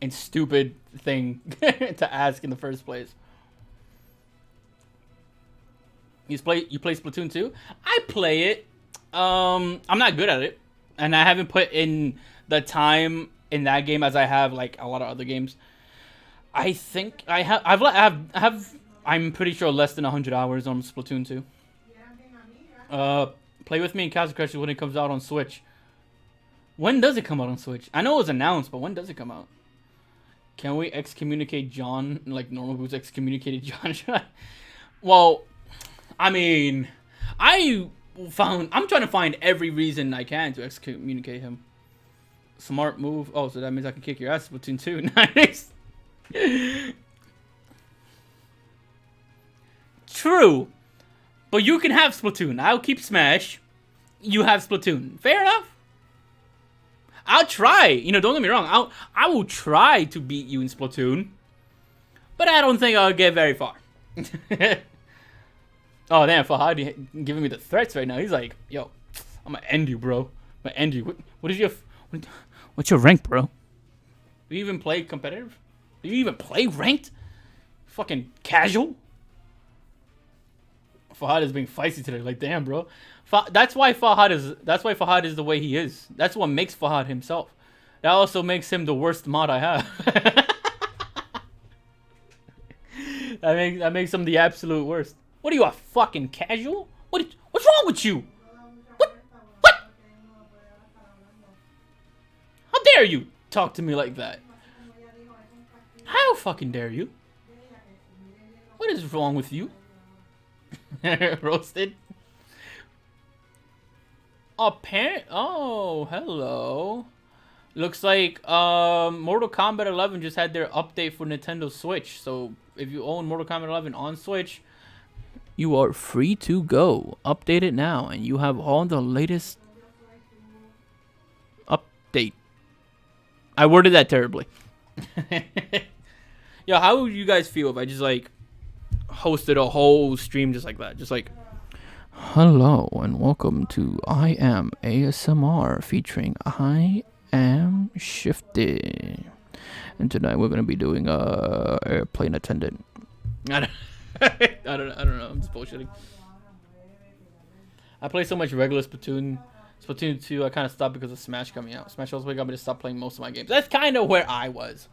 and stupid thing to ask in the first place. You play Splatoon 2? I play it. I'm not good at it, and I haven't put in the time in that game as I have like a lot of other games. I think I have I'm pretty sure less than 100 hours on Splatoon 2. Play with me in Castle Crashers when it comes out on Switch. When does it come out on Switch? I know it was announced, but when does it come out? Can we excommunicate John like Normal Boots excommunicated John? Well, I mean, I'm trying to find every reason I can to excommunicate him. Smart move. Oh, so that means I can kick your ass Splatoon 2. Nice. True. But you can have Splatoon. I'll keep Smash. You have Splatoon. Fair enough. I'll try. You know, don't get me wrong. I will try to beat you in Splatoon. But I don't think I'll get very far. Oh, damn. Fahad giving me the threats right now. He's like, yo, I'm going to end you, bro. I'm going to end you. What is your... What's your rank, bro? Do you even play competitive? Do you even play ranked? Fucking casual? Fahad is being feisty today. Like, damn, bro. That's why Fahad is the way he is. That's what makes Fahad himself. That also makes him the worst mod I have. that makes him the absolute worst. What are you, a fucking casual? What's wrong with you? What? How dare you talk to me like that? How fucking dare you? What is wrong with you? Roasted. Oh, hello. Looks like Mortal Kombat 11 just had their update for Nintendo Switch. So if you own Mortal Kombat 11 on Switch, you are free to go. Update it now, and you have all the latest update. I worded that terribly. Yo, how would you guys feel if I just like hosted a whole stream just like that? Just like, hello and welcome to I Am ASMR featuring I Am Shifty. And tonight we're gonna be doing airplane attendant. I don't know. I'm just bullshitting. I play so much regular Splatoon. Splatoon 2, I kind of stopped because of Smash coming out. Smash also got me to stop playing most of my games. That's kind of where I was.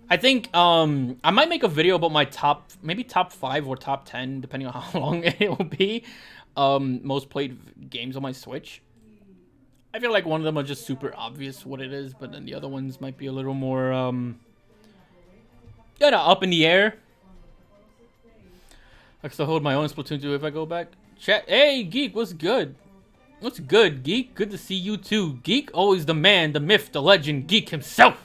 I think I might make a video about my top 5 or top 10, depending on how long it will be. Most played games on my Switch. I feel like one of them are just super obvious what it is, but then the other ones might be a little more up in the air. I can still hold my own Splatoon 2 if I go back. Chat, hey Geek, what's good? What's good, Geek? Good to see you too. Geek, always the man, the myth, the legend, Geek himself.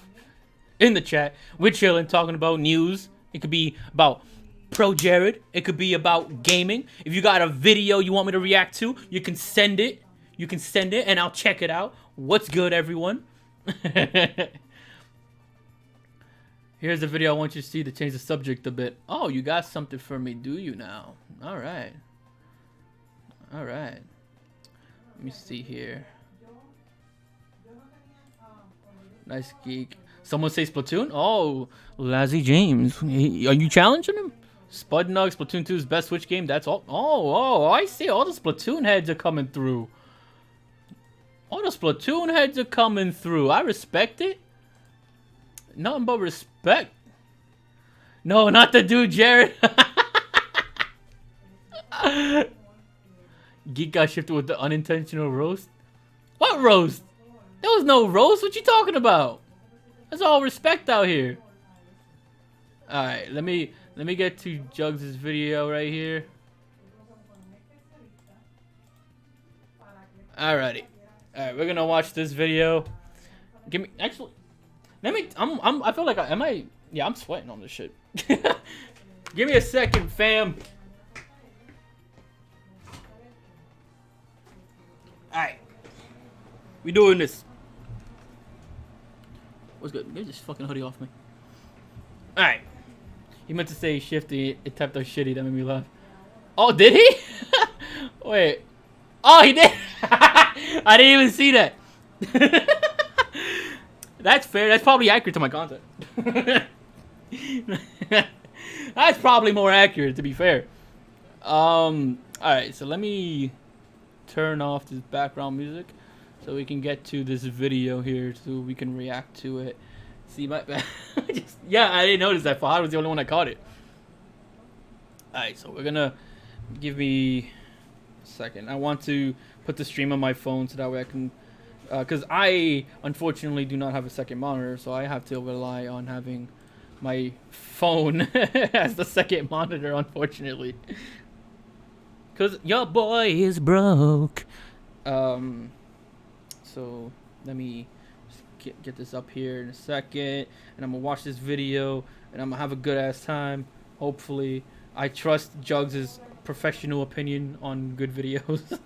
In the chat, we're chilling, talking about news. It could be about Pro Jared. It could be about gaming. If you got a video you want me to react to, you can send it. You can send it, and I'll check it out. What's good, everyone? Here's the video I want you to see to change the subject a bit. Oh, you got something for me, do you now? All right. All right. Let me see here. Nice, Geek. Someone say Splatoon? Oh, Lazzy James. Are you challenging him? Spudnug, Splatoon 2's best Switch game. That's all. Oh, I see. All the Splatoon heads are coming through. All the Splatoon heads are coming through. I respect it. Nothing but respect. No, not the dude, Jared. Geek got shifted with the unintentional roast. What roast? There was no roast. What you talking about? That's all respect out here. All right, let me get to Jugs' video right here. Alrighty. All right, we're gonna watch this video. Give me actually. Let me. I feel like Yeah, I'm sweating on this shit. Give me a second, fam. All right, we doing this. What's good? Get this fucking hoodie off me. Alright. He meant to say shifty. It typed out shitty. That made me laugh. Oh, did he? Wait. Oh, he did. I didn't even see that. That's fair. That's probably accurate to my content. That's probably more accurate, to be fair. Alright, so let me turn off this background music so we can get to this video here so we can react to it. See my yeah, I didn't notice that. Fahad was the only one that caught it. Alright, so we're gonna give me a second. I want to put the stream on my phone so that way I can because I unfortunately do not have a second monitor, so I have to rely on having my phone as the second monitor, unfortunately. Cause your boy is broke. So let me get this up here in a second, and I'm gonna watch this video, and I'm gonna have a good ass time. Hopefully, I trust Jugs' professional opinion on good videos.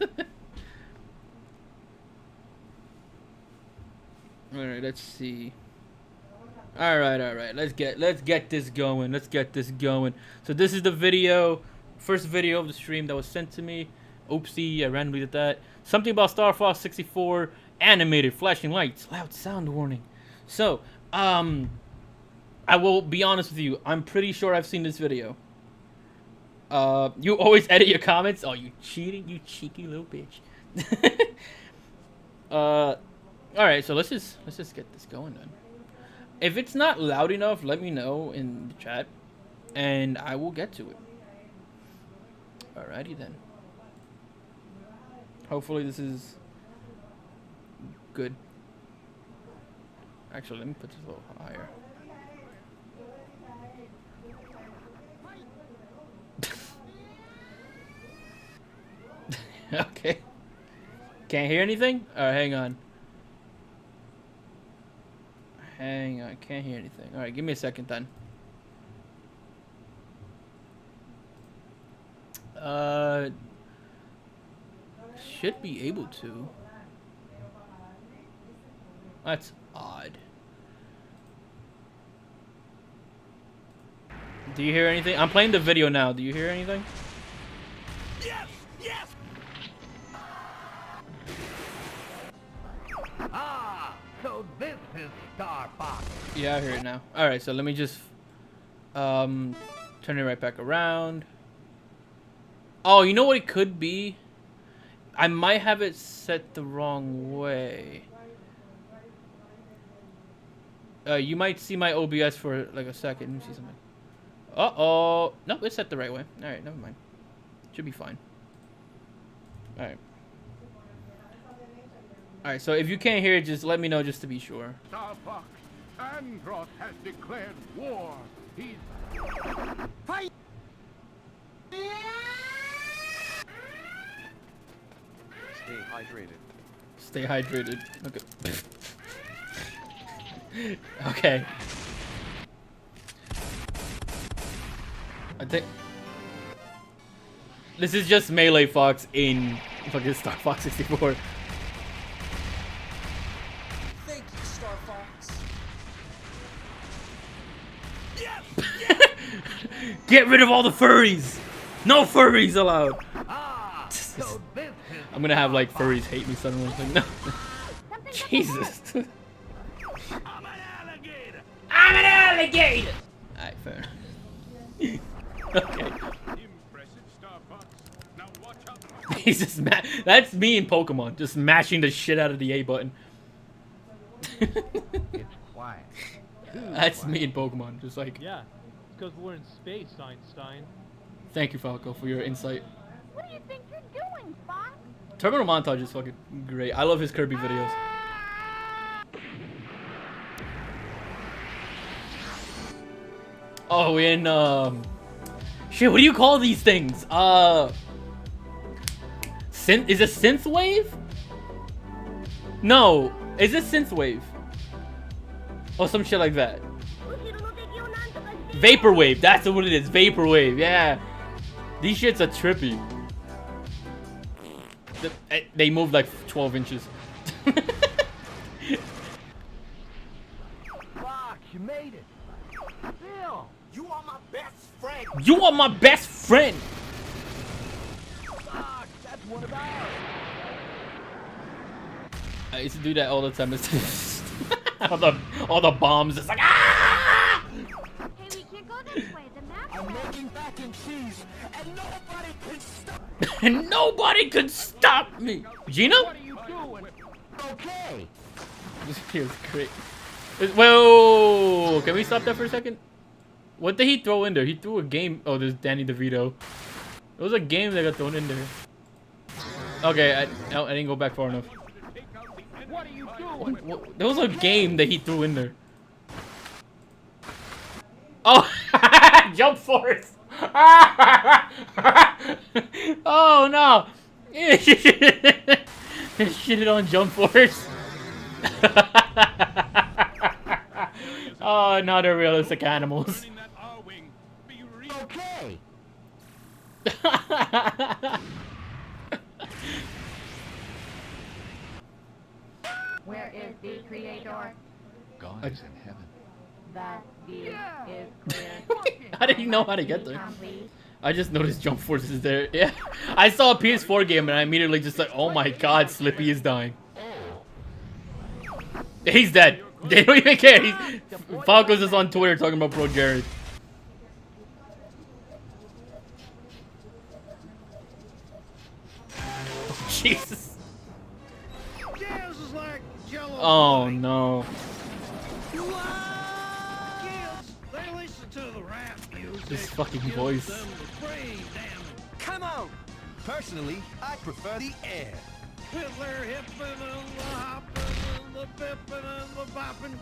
All right, let's see. All right. Let's get this going. Let's get this going. So this is the video, first video of the stream that was sent to me. Oopsie, I randomly did that. Something about Star Fox 64 animated flashing lights, loud sound warning. So, I will be honest with you. I'm pretty sure I've seen this video. You always edit your comments. Oh, you cheeky little bitch. All right, so let's just get this going then. If it's not loud enough, let me know in the chat, and I will get to it. Alrighty then. Hopefully this is good. Actually, let me put this a little higher. Okay. Can't hear anything? Alright, hang on. Hang on, can't hear anything. Alright, give me a second then. Should be able to. That's odd. Do you hear anything? I'm playing the video now. Do you hear anything? Yes! Yes! Ah, so this is Star Fox. Yeah, I hear it now. Alright, so let me just turn it right back around. Oh, you know what it could be? I might have it set the wrong way. You might see my OBS for like a second. Let me see something. Uh-oh. Nope, it's set the right way. Alright, never mind. Should be fine. Alright. Alright, so if you can't hear it, just let me know just to be sure. Star Fox, Andross has declared war. He's... Fight! Stay hydrated. Stay hydrated. Okay. Okay. I think this is just Melee Fox in fucking Star Fox 64. Thank you, Star Fox. Get rid of all the furries. No furries allowed. Ah, so this is... I'm gonna have like furries hate me suddenly. Like, no. Jesus. I'm an alligator! I'm an alligator. Alright, fair enough. Okay. Impressive, Star Fox. Now watch out. He's just that's me in Pokemon, just mashing the shit out of the A button. It's quiet. That's me in Pokemon, just like. Yeah, because we're in space, Einstein. Thank you, Falco, for your insight. What do you think you're doing, Fox? Terminal Montage is fucking great. I love his Kirby videos. Oh, in shit, what do you call these things? Synth, is it Synthwave? No, is it Synthwave? Or some shit like that. Vaporwave, that's what it is. Vaporwave, yeah. These shits are trippy. They move like 12 inches. Fox, you made it. Bill! You are my best friend. You are my best friend. Fox, that's one of ours. I used to do that all the time. all the bombs. It's like ah! Hey, we can't go this way. The map's I'm back. making mac and cheese, and nobody can stop. And nobody could stop me. Gino? What are you doing? Okay. This feels great. Whoa! Can we stop that for a second? What did he throw in there? He threw a game. Oh, there's Danny DeVito. It was a game that got thrown in there. Okay, I didn't go back far enough. What are you doing? There was a game that he threw in there. Oh, Jump Force! Oh no! Shit on Jump Force. Oh, not a realistic animals. That R-wing. Be real. Okay. Where is the creator? God is in heaven. The view is clear. How did he know how to get there? Please. I just noticed Jump Force is there. Yeah, I saw a PS4 game and I immediately just like, oh my god, Slippy is dying. He's dead. They don't even care. Falco's is on Twitter talking about Pro Jared. Jesus. Jazz is like Jello. Oh no. Kids, they listen to the rap music. This fucking Gives voice. them the brain damage. Come on! Personally, I prefer the air. Hitler hippin' and the hoppin' and the bippin' and the boppin'.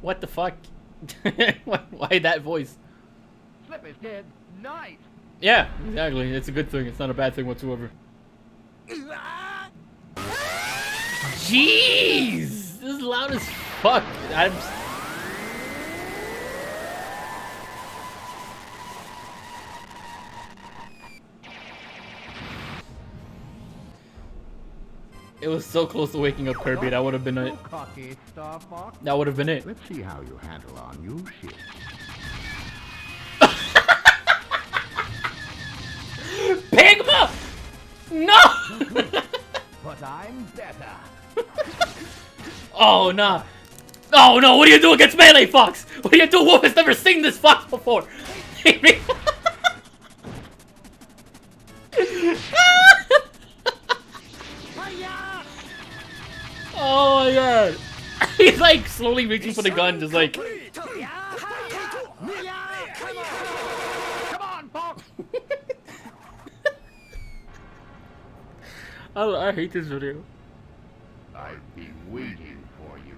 What the fuck? Why that voice? Slippy's dead. Nice. Yeah, exactly. It's a good thing. It's not a bad thing whatsoever. Jeez! This is loud as fuck. It was so close to waking up Kirby. That would have been it. So cocky, Star Fox. That would have been it. Let's see how you handle our new shit. Pigma! No! But I'm better. Oh, nah. Oh, no. What do you do against Melee Fox? What do you do? Wolf has never seen this Fox before. Oh, my God. He's, like, slowly reaching for the gun, just like... Come on, Fox. I hate this video. I've been waiting for you.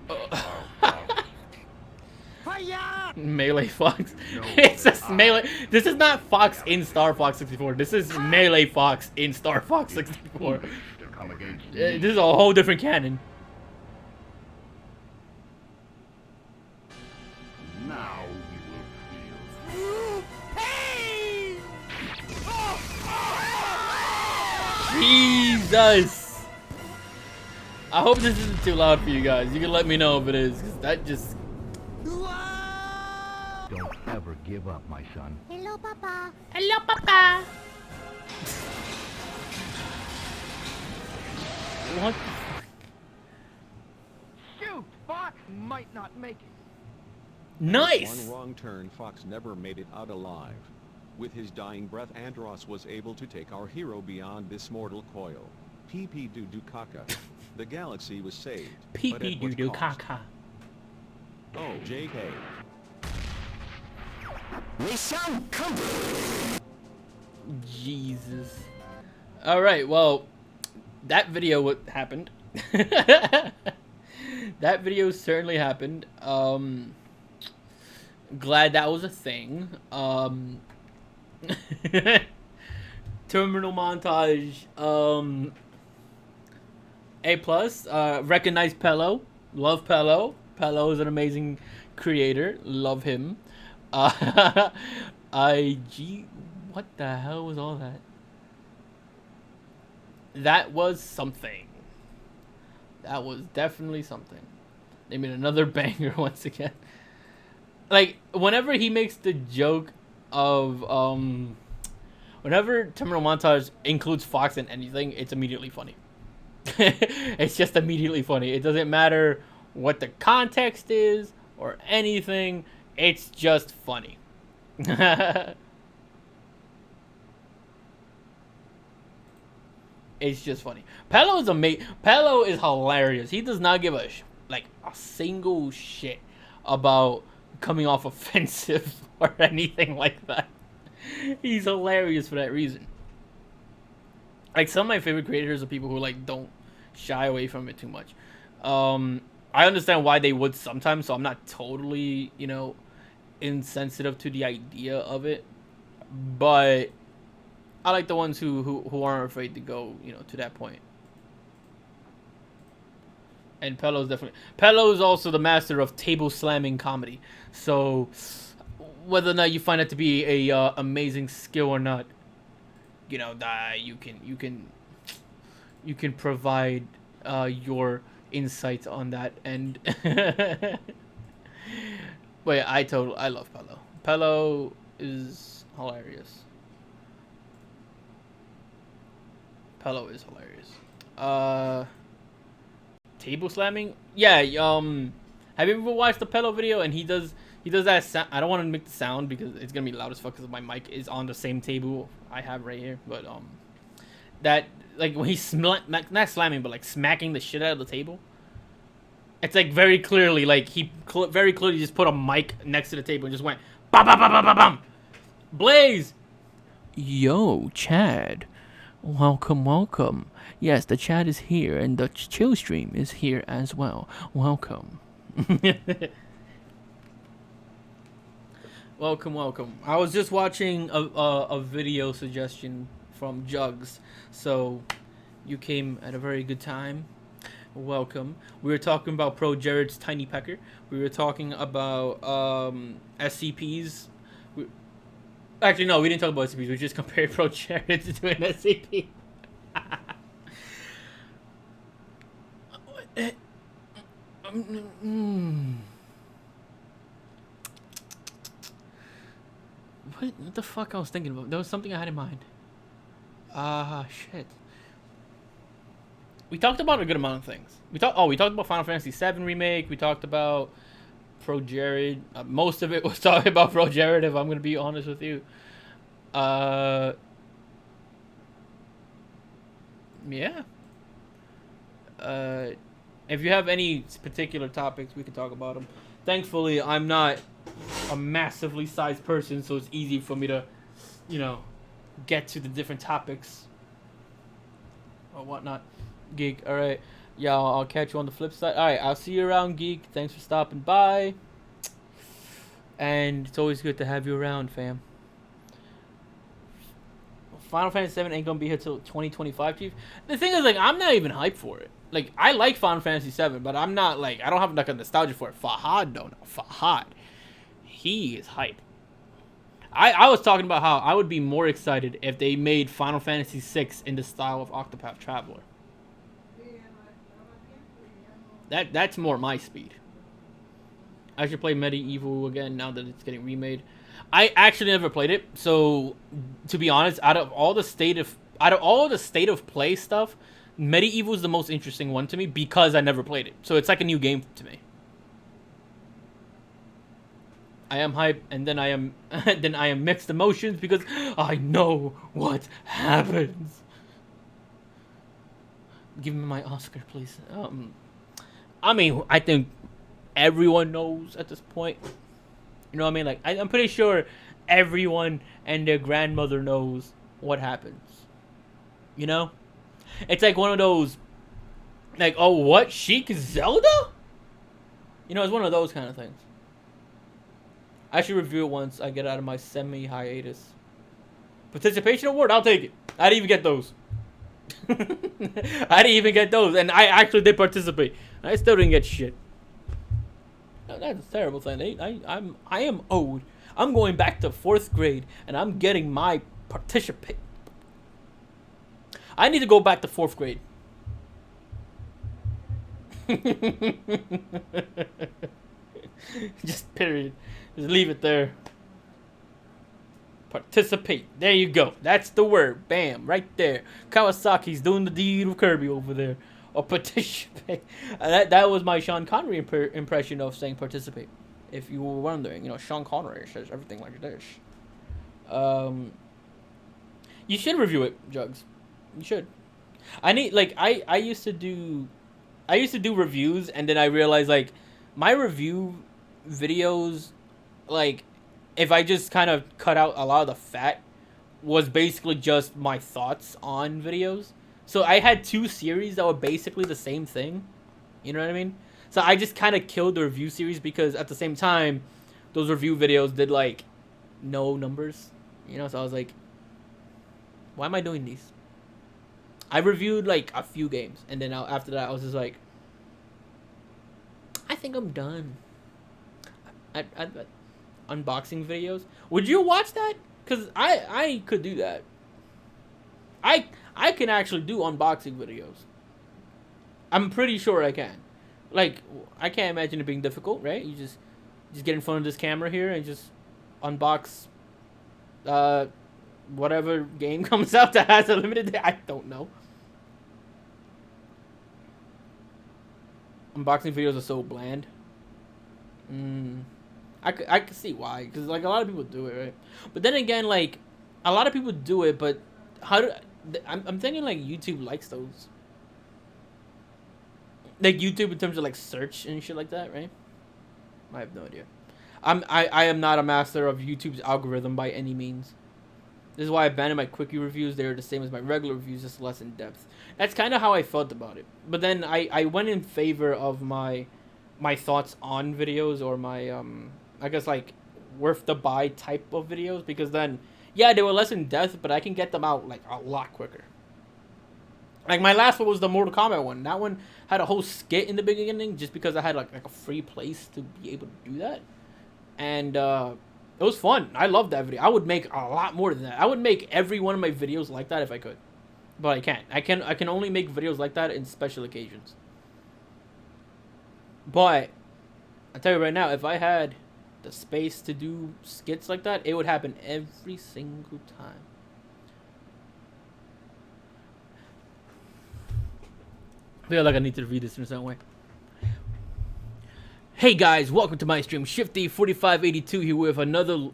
Melee Fox. It's just Melee. This is not Fox in Star Fox 64. This is Melee Fox in Star Fox 64. To come against me. This is a whole different canon. Now you will feel. Jesus. I hope this isn't too loud for you guys. You can let me know if it is, because that just... Don't ever give up, my son. Hello, Papa. Hello, Papa. What? Shoot! Fox might not make it. Nice. One wrong turn, Fox never made it out alive. With his dying breath, Andros was able to take our hero beyond this mortal coil. PP Dudukaka. The galaxy was saved. but at what cost? Kaka. Oh, JK. Mission complete! Jesus. All right. Well, that video what happened. That video certainly happened. Glad that was a thing. Terminal montage. A+. Recognize Pello. Love Pello. Pello is an amazing creator. Love him. IG. What the hell was all that? That was something. That was definitely something. They made another banger once again. Like, whenever he makes the joke of, whenever Terminal Montage includes Fox in anything, it's immediately funny. It's just immediately funny. It doesn't matter what the context is or anything. It's just funny. It's just funny. Pello is amazing. Pello is hilarious. He does not give a single shit about coming off offensive or anything like that. He's hilarious for that reason. Like, some of my favorite creators are people who like don't shy away from it too much. I understand why they would sometimes, so I'm not totally, insensitive to the idea of it. But I like the ones who aren't afraid to go, to that point. And Pelo's also the master of table slamming comedy. So whether or not you find it to be a amazing skill or not, you know that you can provide your insights on that. And wait, I love Pelo. Pelo is hilarious. Pelo is hilarious. Table slamming? Yeah, have you ever watched the Pelo video? And he does that sound. I don't want to make the sound because it's gonna be loud as fuck because my mic is on the same table I have right here. But that, like, when he's not slamming but like smacking the shit out of the table, it's like very clearly, like, he very clearly just put a mic next to the table and just went bam bam bam bam bam bam. Blaze, yo, Chad, welcome. Yes, the chat is here, and the chill stream is here as well. Welcome. welcome. I was just watching a video suggestion from Jugs, so you came at a very good time. Welcome. We were talking about Pro Jared's Tiny Pecker. We were talking about SCPs. Actually, no, we didn't talk about SCPs. We just compared Pro Jared to an SCP. What the fuck I was thinking about? There was something I had in mind. Shit. We talked about a good amount of things. We talked about Final Fantasy VII Remake. We talked about Pro Jared. Most of it was talking about Pro Jared, if I'm going to be honest with you. Yeah. If you have any particular topics, we can talk about them. Thankfully, I'm not a massively sized person, so it's easy for me to, get to the different topics or whatnot. Geek, all right. Yeah, I'll catch you on the flip side. All right, I'll see you around, Geek. Thanks for stopping by. And it's always good to have you around, fam. Final Fantasy VII ain't gonna be here till 2025, Chief. The thing is, like, I'm not even hyped for it. Like, I like Final Fantasy VII, but I'm not, like, I don't have, like, a nostalgia for it. Fahad, though. No, Fahad. He is hype. I was talking about how I would be more excited if they made Final Fantasy VI in the style of Octopath Traveler. That's more my speed. I should play Medieval again now that it's getting remade. I actually never played it, so to be honest, out of all the state of play stuff, Medieval is the most interesting one to me because I never played it. So it's like a new game to me. I am hyped, and then I am mixed emotions because I know what happens. Give me my Oscar, please. I mean, I think everyone knows at this point. You know what I mean? Like, I'm pretty sure everyone and their grandmother knows what happens. You know? It's like one of those, like, oh, what? Sheik Zelda? You know, it's one of those kind of things. I should review it once I get out of my semi-hiatus. Participation award? I'll take it. I didn't even get those. And I actually did participate. I still didn't get shit. That's a terrible thing. I am owed. I'm going back to 4th grade, and I'm getting my participate. I need to go back to 4th grade. Just period. Just leave it there. Participate. There you go. That's the word. Bam. Right there. Kawasaki's doing the deed of Kirby over there. Or participate. That was my Sean Connery impression of saying participate. If you were wondering, Sean Connery says everything like this. You should review it, Jugs. You should. I used to do reviews, and then I realized, like, my review videos, like, if I just kind of cut out a lot of the fat, was basically just my thoughts on videos. So I had 2 series that were basically the same thing. You know what I mean? So I just kind of killed the review series because at the same time, those review videos did, like, no numbers. So I was like, why am I doing these? I reviewed, like, a few games. And then after that, I was just like, think I'm done. I unboxing videos. Would you watch that? Cause I could do that. I can actually do unboxing videos. I'm pretty sure I can. Like, I can't imagine it being difficult, right? You just get in front of this camera here and just unbox whatever game comes out that has a limited day. I don't know. Unboxing videos are so bland. I could see why, because like a lot of people do it, right? But then again, like a lot of people do it, but I'm thinking like YouTube likes those. Like YouTube in terms of like search and shit like that, right? I have no idea. I am not a master of YouTube's algorithm by any means. This is why I abandoned my quickie reviews. They're the same as my regular reviews, just less in depth. That's kind of how I felt about it. But then I went in favor of my thoughts on videos, or my I guess like worth the buy type of videos, because then yeah, they were less in depth, but I can get them out like a lot quicker. Like my last one was the Mortal Kombat one. That one had a whole skit in the beginning just because I had like a free place to be able to do that. And it was fun. I loved that video. I would make a lot more than that. I would make every one of my videos like that if I could. But I can't. I can only make videos like that in special occasions. But I tell you right now, if I had the space to do skits like that, it would happen every single time. I feel like I need to read this in some way. Hey guys, welcome to my stream. Shifty4582 here with another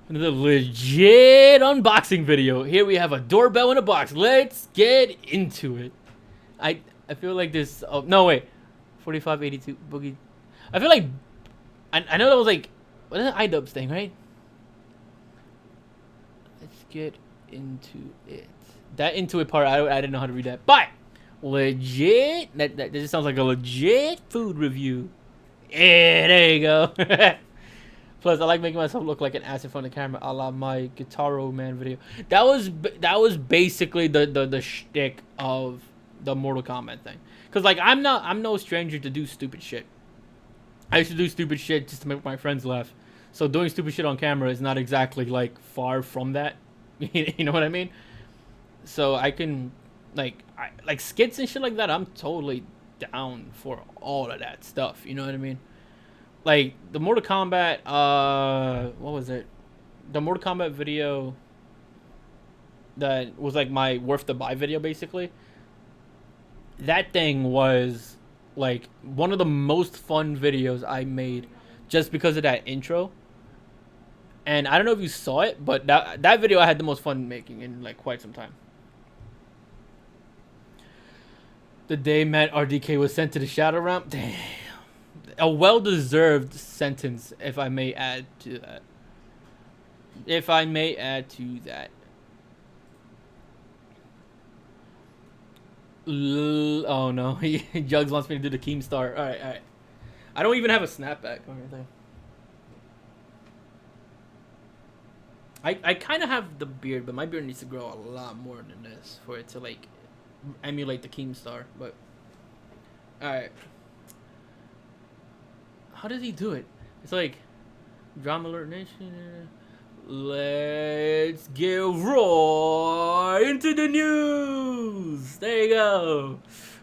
legit unboxing video. Here we have a doorbell in a box. Let's get into it. I feel like this. Oh no, wait. 4582 Boogie. I feel like I know that was like, what is that iDubbbz thing, right? Let's get into it. That into it part, I didn't know how to read that, but legit. That just sounds like a legit food review. Yeah, there you go. Plus, I like making myself look like an ass in front of the camera, a la my Guitaro Man video. That was basically the shtick of the Mortal Kombat thing. Cause like I'm no stranger to do stupid shit. I used to do stupid shit just to make my friends laugh. So doing stupid shit on camera is not exactly like far from that. You know what I mean? So I can like skits and shit like that. I'm totally down for all of that stuff. You know what I mean? Like the Mortal Kombat, what was it? The Mortal Kombat video that was like my worth the buy video, basically. That thing was like one of the most fun videos I made just because of that intro. And I don't know if you saw it, but that video I had the most fun making in like quite some time. The day Matt RDK was sent to the Shadow Realm. Damn. A well-deserved sentence, if I may add to that. If I may add to that. Oh no, Jugs wants me to do the Keemstar. Alright. I don't even have a snapback or anything. I kind of have the beard, but my beard needs to grow a lot more than this for it to like emulate the Keemstar. But alright. How does he do it? It's like Drama Alert Nation. Let's get right into the news. There you go.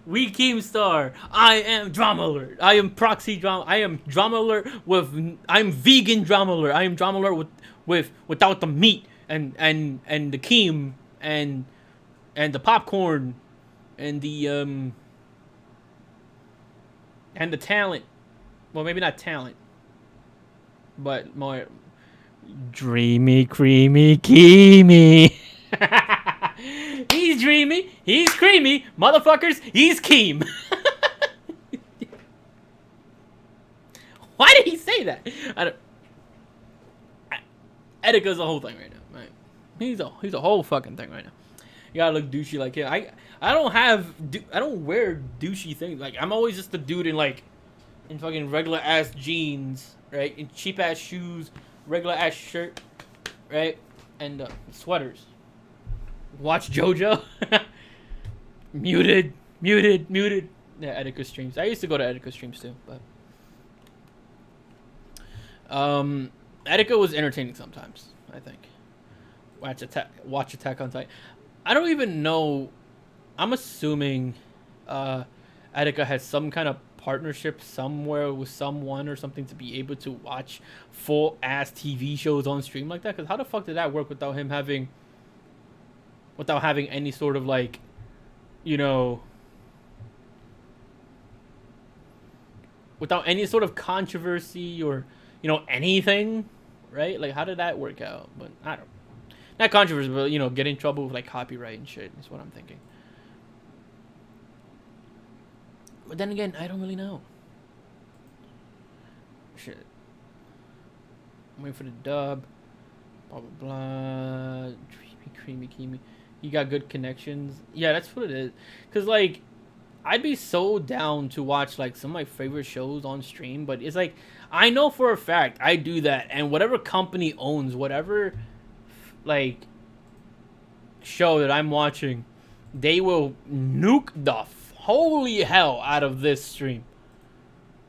We Keemstar. I am Drama Alert. I am Proxy Drama. I am Drama Alert with. I'm vegan Drama Alert. I am Drama Alert without the meat and the Keem and the popcorn and the talent. Well, maybe not talent, but more dreamy, creamy, keemy. He's dreamy, he's creamy, motherfuckers, he's Keem. Why did he say that? I don't. Etika's a whole thing right now. Right? He's a whole fucking thing right now. You gotta look douchey like him. I don't wear douchey things. Like I'm always just a dude in fucking regular ass jeans, right? In cheap ass shoes, regular ass shirt, right? And sweaters. Watch JoJo. muted. Yeah, Etika streams. I used to go to Etika streams too, but Etika was entertaining sometimes. I think. Watch Attack on Titan. I don't even know. I'm assuming Etika has some kind of partnership somewhere with someone or something to be able to watch full ass TV shows on stream like that. Because how the fuck did that work without having any sort of like, you know, without any sort of controversy or, you know, anything, right? Like, how did that work out? But I don't. Not controversy, but, you know, get in trouble with, like, copyright and shit is what I'm thinking. But then again, I don't really know. Shit. I'm waiting for the dub. Blah, blah, blah. Creamy. You got good connections. Yeah, that's what it is. Because, like, I'd be so down to watch, like, some of my favorite shows on stream. But it's like, I know for a fact I do that. And whatever company owns whatever... like show that I'm watching, they will nuke the holy hell out of this stream,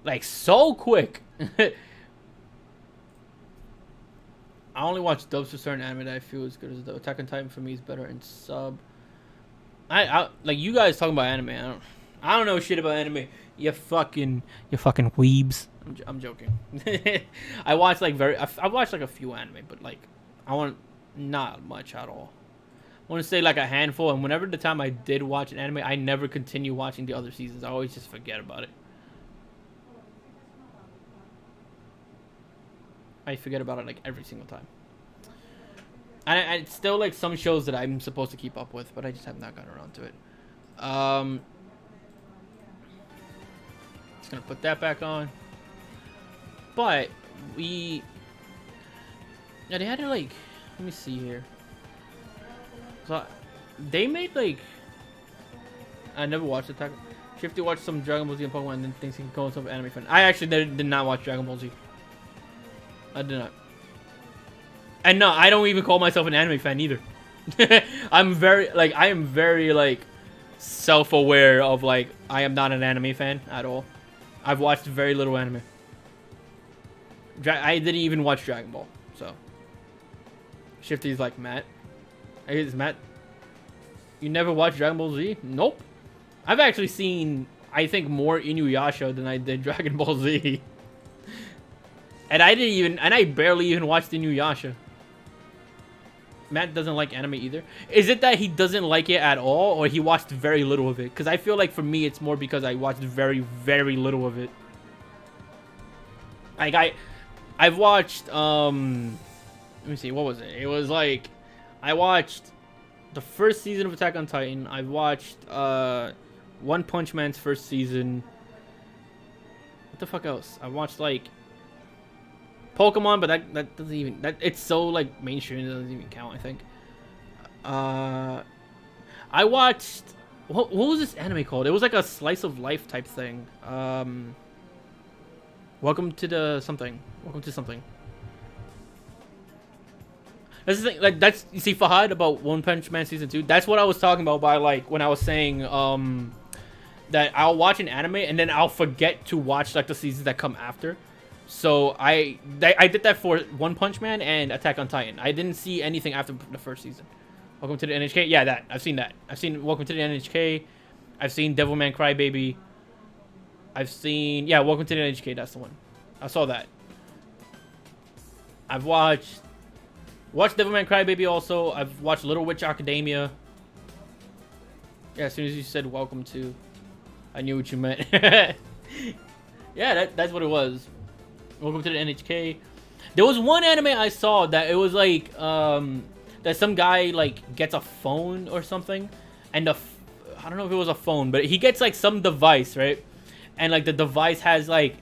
like so quick. I only watch dubs for certain anime that I feel is good as the Attack on Titan for me is better in sub. I like you guys talking about anime. I don't know shit about anime. You fucking weebs. I'm joking. I watch like I watched like a few anime, but like I want. Not much at all. I want to say like a handful, and whenever the time I did watch an anime, I never continue watching the other seasons. I always just forget about it. I forget about it like every single time. And it's still like some shows that I'm supposed to keep up with, but I just have not gotten around to it. Just gonna put that back on. But yeah, they had to like. Let me see here. So, they made like... I never watched Attack. Shifty watched some Dragon Ball Z and Pokemon and then thinks he can call himself an anime fan. I actually did not watch Dragon Ball Z. I did not. And no, I don't even call myself an anime fan either. I am very like self-aware of like I am not an anime fan at all. I've watched very little anime. I didn't even watch Dragon Ball, so... Shifty's like, Matt. Is Matt? You never watched Dragon Ball Z? Nope. I've actually seen, I think, more Inuyasha than I did Dragon Ball Z. And I barely even watched Inuyasha. Matt doesn't like anime either. Is it that he doesn't like it at all, or he watched very little of it? Because I feel like for me, it's more because I watched very, very little of it. Like I've watched let me see, what was it? It was like, I watched the first season of Attack on Titan. I watched One Punch Man's first season. What the fuck else? I watched like Pokemon, but that doesn't even, it's so like mainstream, it doesn't even count, I think. I watched, what was this anime called? It was like a slice of life type thing. Welcome to something. That's the thing, like, that's, you see, Fahad, about One Punch Man Season 2, that's what I was talking about by, like, when I was saying, that I'll watch an anime, and then I'll forget to watch, like, the seasons that come after. So, I did that for One Punch Man and Attack on Titan. I didn't see anything after the first season. Welcome to the NHK? Yeah, that. I've seen that. I've seen Welcome to the NHK. I've seen Devilman Crybaby. I've seen, yeah, Welcome to the NHK, that's the one. I saw that. I've watched Devilman Crybaby also. I've watched Little Witch Academia. Yeah, as soon as you said welcome to, I knew what you meant. Yeah, that's what it was. Welcome to the NHK. There was one anime I saw that it was like, that some guy like gets a phone or something. And I don't know if it was a phone, but he gets like some device, right? And like the device has like,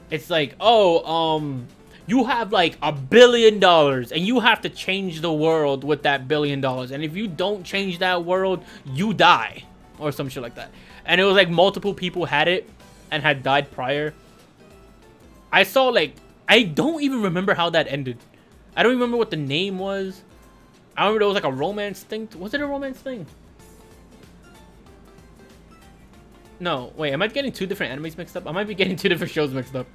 it's like, oh, you have like $1 billion and you have to change the world with that $1 billion. And if you don't change that world, you die. Or some shit like that. And it was like multiple people had it and had died prior. I saw like, I don't even remember how that ended. I don't remember what the name was. I remember there was like a romance thing. Was it a romance thing? No, wait, am I getting two different animes mixed up? I might be getting two different shows mixed up.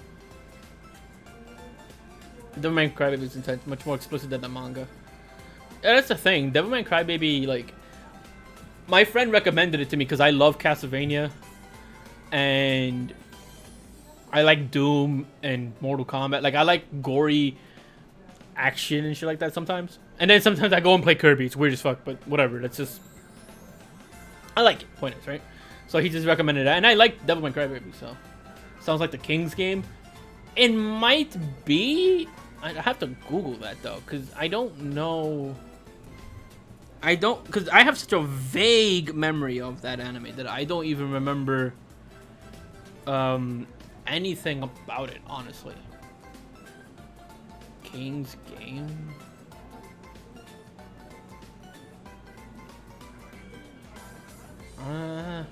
Devilman Crybaby is intense, much more explicit than the manga. Yeah, that's the thing. Devilman Crybaby, like, my friend recommended it to me because I love Castlevania, and I like Doom and Mortal Kombat. Like, I like gory action and shit like that sometimes. And then sometimes I go and play Kirby. It's weird as fuck, but whatever. That's just, I like it. Point is, right? So he just recommended that, and I like Devilman Crybaby. So sounds like the King's game. It might be. I have to Google that though, because I don't know. Because I have such a vague memory of that anime that I don't even remember anything about it, honestly. King's game. I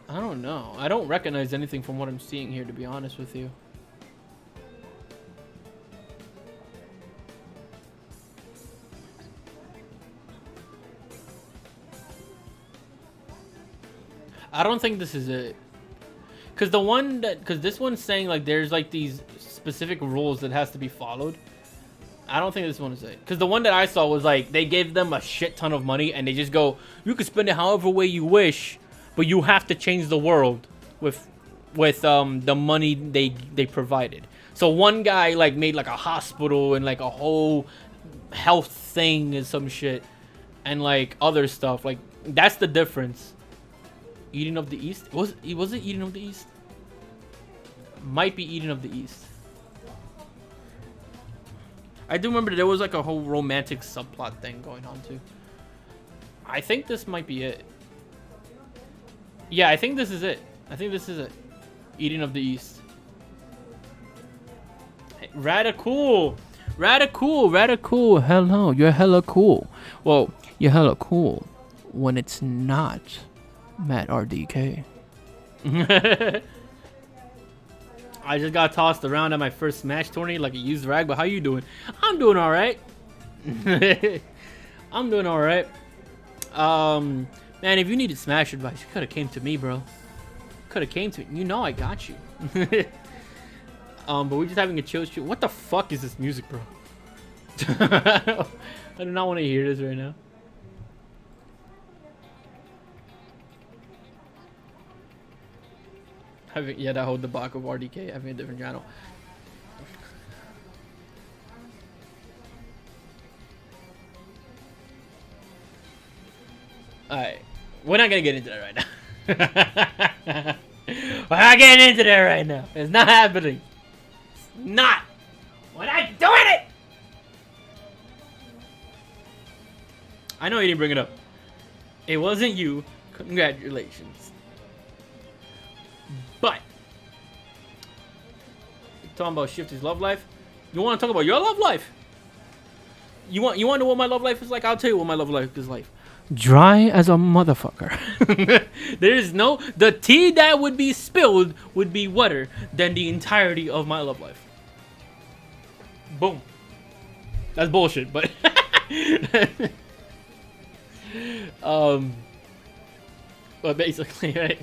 don't know. I don't recognize anything from what I'm seeing here, to be honest with you. I don't think this is it. Because this one's saying like there's like these specific rules that has to be followed. I don't think this one is it. Because the one that I saw was like they gave them a shit ton of money and they just go, you can spend it however way you wish, but you have to change the world with the money they provided. So one guy like made like a hospital and like a whole health thing and some shit and like other stuff. Like that's the difference. Eden of the East? Was it Eden of the East? Might be Eden of the East. I do remember there was like a whole romantic subplot thing going on too. I think this might be it. Yeah, I think this is it. I think this is it. Eden of the East. Hey, Radicool. Radicool. Hello, you're hella cool. Well, you're hella cool when it's not Matt RDK. I just got tossed around at my first Smash tourney like a used rag, but how you doing? I'm doing all right. I'm doing all right. Man, if you needed Smash advice, you could have came to me, bro. Could have came to me. You know I got you. But we're just having a chill shoot. What the fuck is this music, bro? I do not want to hear this right now. Yeah, that whole debacle of RDK having a different channel. Alright. We're not gonna get into that right now. We're not getting into that right now. It's not happening. It's not. We're not doing it! I know you didn't bring it up. It wasn't you. Congratulations. But talking about Shifty's love life. You want to talk about your love life? You want to know what my love life is like? I'll tell you what my love life is like. Dry as a motherfucker. There is no, the tea that would be spilled would be wetter than the entirety of my love life. Boom. That's bullshit, but but basically, right?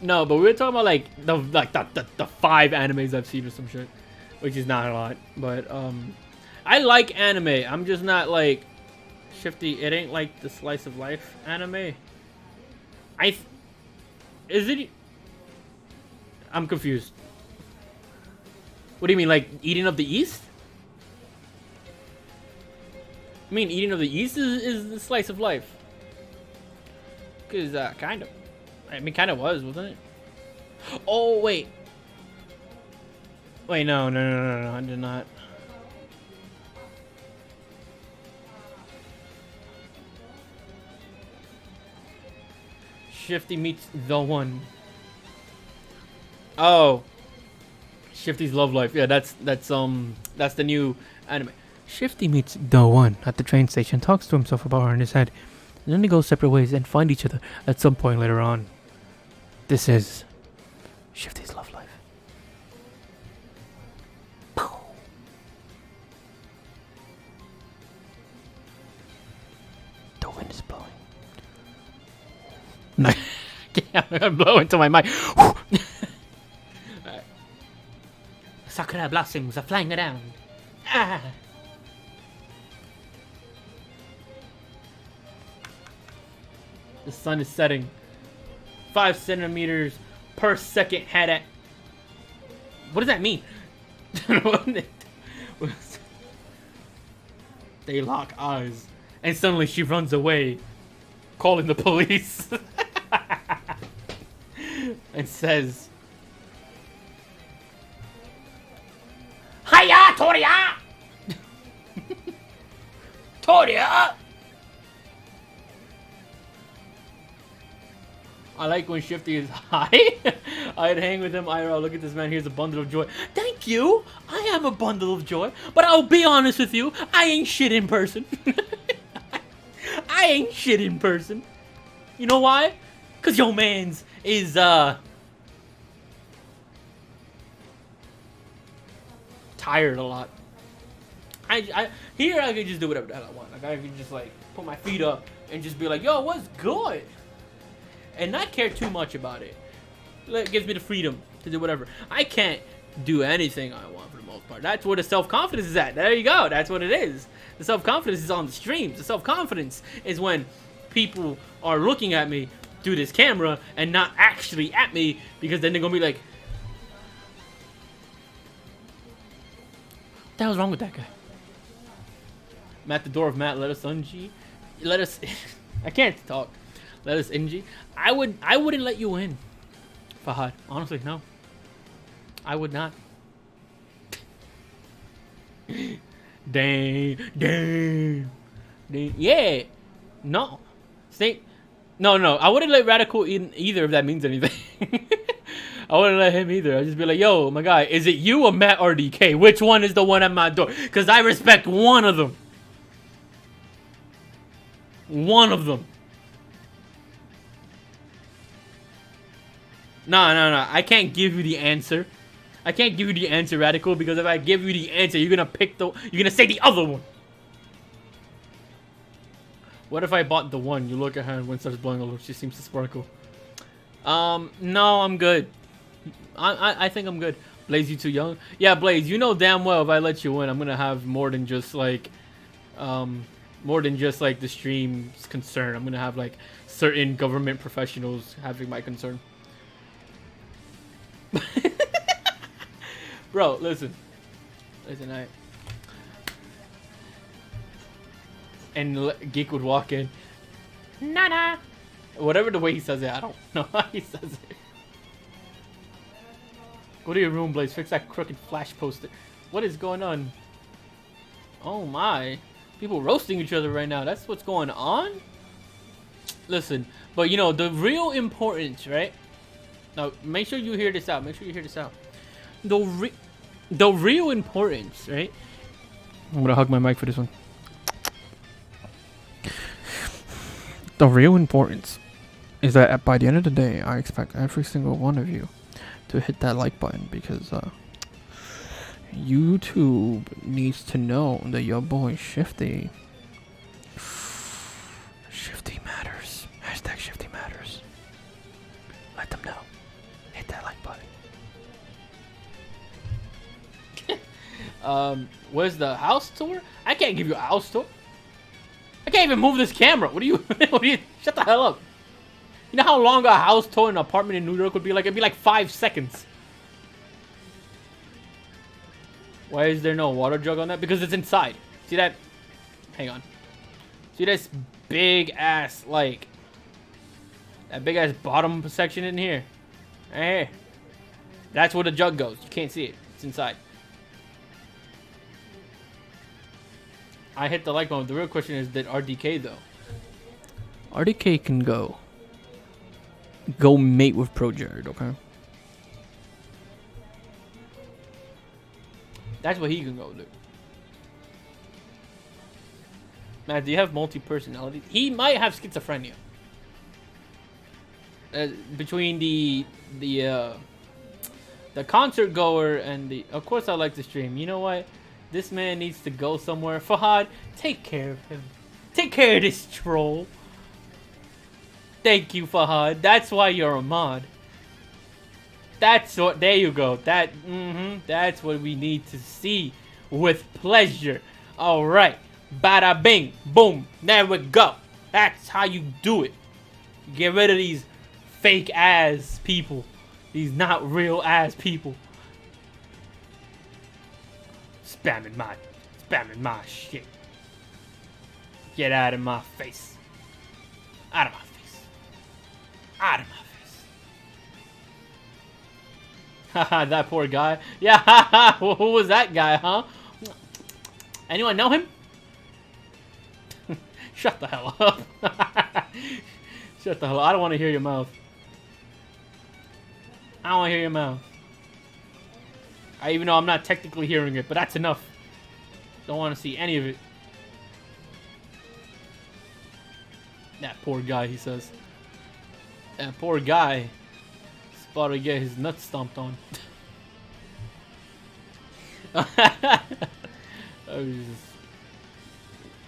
No, but we were talking about like the 5 animes I've seen or some shit, which is not a lot. But I like anime. I'm just not like Shifty. It ain't like the slice of life anime. Is it? I'm confused. What do you mean, like Eden of the East? I mean, Eden of the East is the slice of life. Cause kind of. I mean, kind of was, wasn't it? Oh wait. Wait, no, I did not. Shifty meets the one. Oh. Shifty's love life. Yeah, that's the new anime. Shifty meets the one at the train station, talks to himself about her in his head, and then they go separate ways and find each other at some point later on. This is Shifty's love life. No. I'm gonna blow into my mic. Alright. Sakura blossoms are flying around. Ah. The sun is setting. 5 centimeters per second head at. What does that mean? They lock eyes. And suddenly she runs away, calling the police. And says, Hiya, Toria! Toria! I like when Shifty is high. I'd hang with him. IRL, look at this man. Here's a bundle of joy. Thank you. I am a bundle of joy. But I'll be honest with you. I ain't shit in person. I ain't shit in person. You know why? Because your man's is, tired a lot. Here I can just do whatever the hell I want. Like, I can just, like, put my feet up and just be like, yo, what's good? And not care too much about it. It gives me the freedom to do whatever. I can't do anything I want for the most part. That's where the self-confidence is at. There you go. That's what it is. The self-confidence is on the streams. The self-confidence is when people are looking at me through this camera and not actually at me, because then they're going to be like, what the hell's wrong with that guy? I'm at the door of Matt. Let us Unji. Let us... I can't talk. Let us NG. I wouldn't let you in, Fahad. Honestly, no. I would not. Dang. Yeah. No. Stay. No. I wouldn't let Radical in either, if that means anything. I wouldn't let him either. I'd just be like, yo, my guy, is it you or Matt or DK? Which one is the one at my door? Because I respect one of them. One of them. No. I can't give you the answer. I can't give you the answer, Radical, because if I give you the answer, you're gonna say the other one. What if I bought the one? You look at her and when starts blowing a little, she seems to sparkle. No, I'm good. I think I'm good. Blaze, you too young? Yeah, Blaze, you know damn well if I let you in, I'm gonna have more than just like the stream's concern. I'm gonna have like certain government professionals having my concern. Bro, listen, and Geek would walk in, Nana, whatever the way he says it, I don't know how he says it. Go to your room, Blaze, fix that crooked flash poster. What is going on? Oh my, people roasting each other right now. That's what's going on. Listen, but you know the real importance, right? Now, make sure you hear this out. The real importance, right? I'm gonna hug my mic for this one. The real importance is that by the end of the day, I expect every single one of you to hit that like button, because YouTube needs to know that your boy Shifty matters. Hashtag Shifty matters. Let them know. Hit that like button. Where's the house tour? I can't give you a house tour. I can't even move this camera. What are you? Shut the hell up. You know how long a house tour in an apartment in New York would be like? It'd be like 5 seconds. Why is there no water jug on that? Because it's inside. See that? Hang on. See this big ass, like, that big ass bottom section in here? Right here. That's where the jug goes. You can't see it. It's inside. I hit the like button. The real question is, did RDK though? RDK can go mate with Pro Jared, okay? That's what he can go do. Man, do you have multi-personality? He might have schizophrenia. Between the concert goer and the... Of course I like to stream. You know what? This man needs to go somewhere. Fahad, take care of him. Take care of this troll. Thank you, Fahad. That's why you're a mod. That's what. There you go. That's what we need to see. With pleasure. All right. Bada bing. Boom. There we go. That's how you do it. Get rid of these fake ass people. These not real ass people. Spamming my shit. Get out of my face. Out of my face. Out of my face. Haha, that poor guy. Yeah, haha. Who was that guy, huh? Anyone know him? Shut the hell up. Shut the hell up. I don't want to hear your mouth. I don't want to hear your mouth. Even though I'm not technically hearing it, but that's enough. Don't want to see any of it. That poor guy, he says. That poor guy is about to get his nuts stomped on. I'm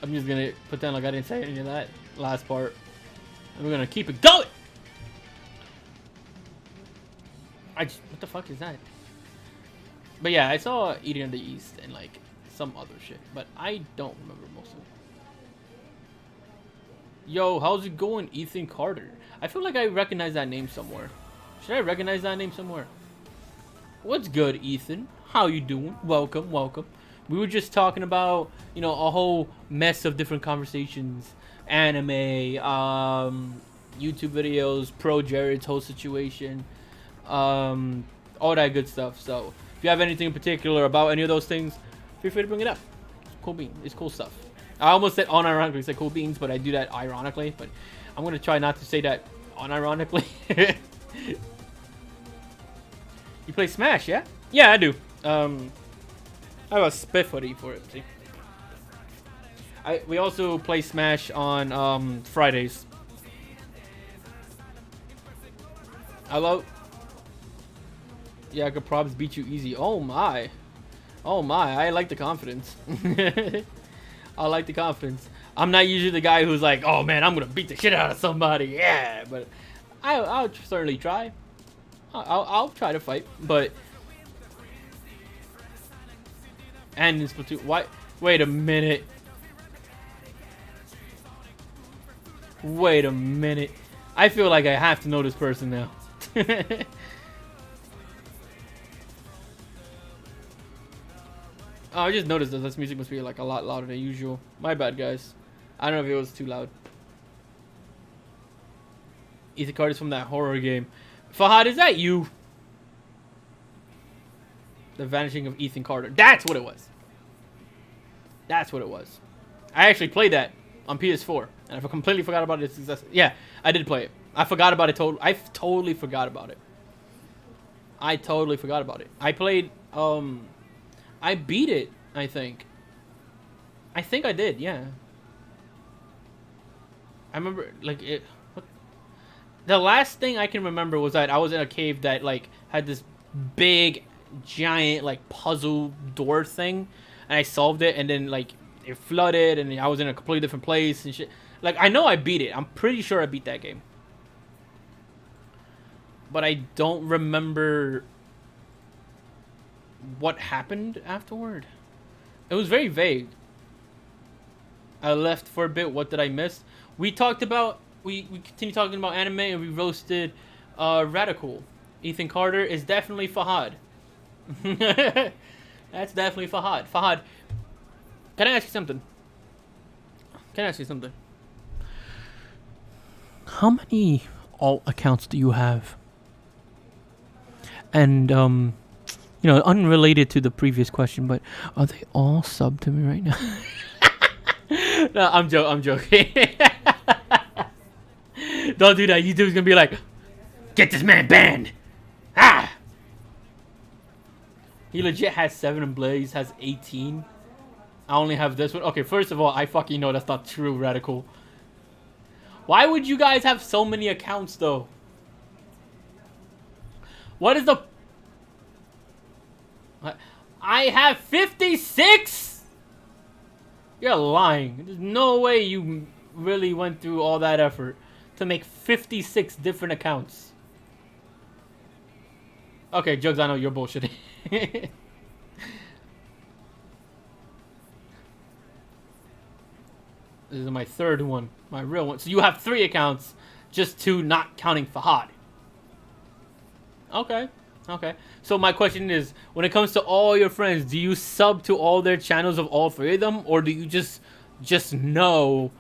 just gonna pretend like I didn't say any of that last part. And we're gonna keep it going! What the fuck is that? But yeah, I saw Eating in the East and like some other shit, but I don't remember most of it. Yo, how's it going, Ethan Carter? I feel like I recognize that name somewhere. Should I recognize that name somewhere? What's good, Ethan? How you doing? Welcome, welcome. We were just talking about, you know, a whole mess of different conversations. Anime, YouTube videos, Pro Jared's whole situation, all that good stuff. So if you have anything in particular about any of those things, feel free to bring it up. It's cool beans. It's cool stuff. I almost said unironically say cool beans, but I do that ironically. But I'm gonna try not to say that unironically. You play Smash, yeah? Yeah, I do. I have a spiffity for it. See? We also play Smash on Fridays. Hello. Yeah, I could probably beat you easy. Oh my. Oh my, I like the confidence. I like the confidence. I'm not usually the guy who's like, oh man, I'm gonna beat the shit out of somebody. Yeah, but I'll certainly try. I'll try to fight, but. And in Splatoon, why? Wait a minute. Wait a minute. I feel like I have to know this person now. Oh, I just noticed that this music must be like a lot louder than usual. My bad, guys. I don't know if it was too loud. Ethan Carter's from that horror game. Fahad, is that you? The Vanishing of Ethan Carter. That's what it was. That's what it was. I actually played that on PS4, and I completely forgot about its success. Yeah, I did play it. I forgot about it. I totally forgot about it. I totally forgot about it. I played. I beat it. I think I did. Yeah. I remember like it. What? The last thing I can remember was that I was in a cave that like had this big, giant like puzzle door thing, and I solved it, and then like it flooded, and I was in a completely different place and shit. Like I know I beat it. I'm pretty sure I beat that game, but I don't remember what happened afterward. It was very vague. I left for a bit. What did I miss? We talked about. We continued talking about anime, and we roasted Radical. Ethan Carter is definitely Fahad. That's definitely Fahad. Fahad, can I ask you something? How many alt accounts do you have? And you know, unrelated to the previous question, but are they all subbed to me right now? No, I'm joking. Don't do that. YouTube's gonna be like, get this man banned. Ah. He legit has 7 and Blaze has 18. I only have this one. Okay, first of all, I fucking know that's not true, Radical. Why would you guys have so many accounts though? What is the... I have 56? You're lying. There's no way you really went through all that effort to make 56 different accounts. Okay, Jugs, I know you're bullshitting. This is my third one, my real one. So you have 3 accounts, just 2 not counting Fahad. Okay, okay. So my question is, when it comes to all your friends, do you sub to all their channels of all 3 of them, or do you just know,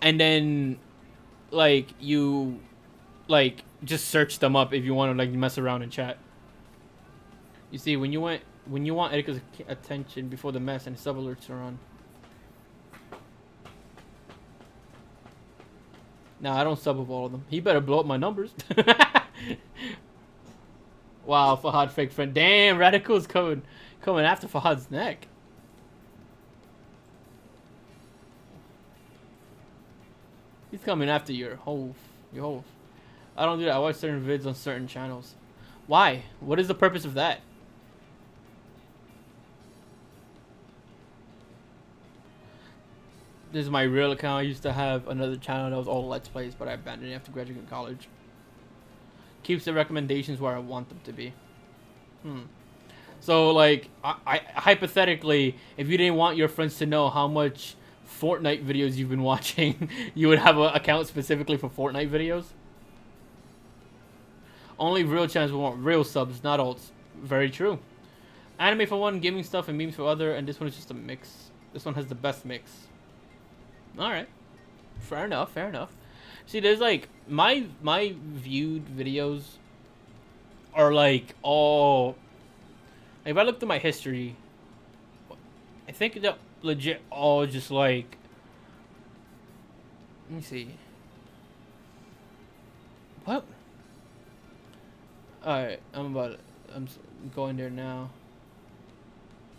and then like you like just search them up if you want to like mess around and chat? You see, when you want Erika's attention before the mess and sub alerts are on. Nah, I don't sub with all of them. He better blow up my numbers. Wow, Fahad fake friend. Damn, Radical's coming after Fahad's neck. He's coming after your whole. I don't do that. I watch certain vids on certain channels. Why? What is the purpose of that? This is my real account. I used to have another channel that was all Let's Plays, but I abandoned it after graduating college. Keeps the recommendations where I want them to be. So, like, I hypothetically, if you didn't want your friends to know how much Fortnite videos you've been watching, you would have an account specifically for Fortnite videos. Only real channels will want real subs, not alts. Very true. Anime for one, gaming stuff, and memes for other, and this one is just a mix. This one has the best mix. Alright. Fair enough, fair enough. See, there's like, my viewed videos are like all, if I look through my history, I think they're legit all just like, let me see. What? Alright, I'm going there now.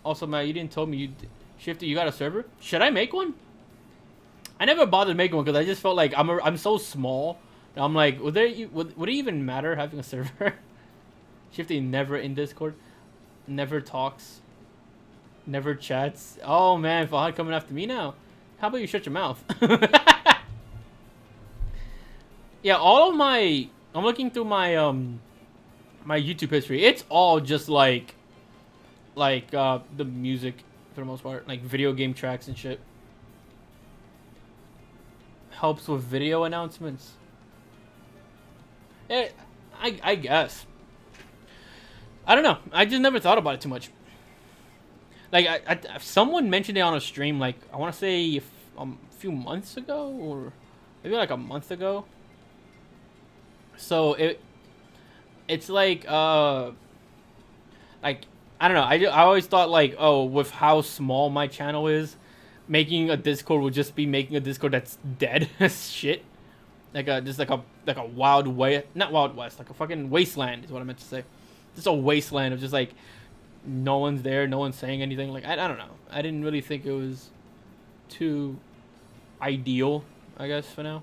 Also, Matt, you didn't tell me Shifty, you got a server? Should I make one? I never bothered making one because I just felt like I'm so small. I'm like, would it even matter having a server? Shifty never in Discord, never talks, never chats. Oh man, Fahad coming after me now. How about you shut your mouth? Yeah, all of my, I'm looking through my my YouTube history. It's all just like the music for the most part, like video game tracks and shit. Helps with video announcements. I guess. I don't know. I just never thought about it too much. Like, someone mentioned it on a stream, like, I want to say a few months ago, or maybe like a month ago. So, it's like, I don't know. I always thought, like, oh, with how small my channel is, making a Discord would just be making a Discord that's dead as shit. Like a wild way, not Wild West, like a fucking wasteland is what I meant to say. Just a wasteland of just like no one's there, no one's saying anything. Like I don't know. I didn't really think it was too ideal, I guess, for now.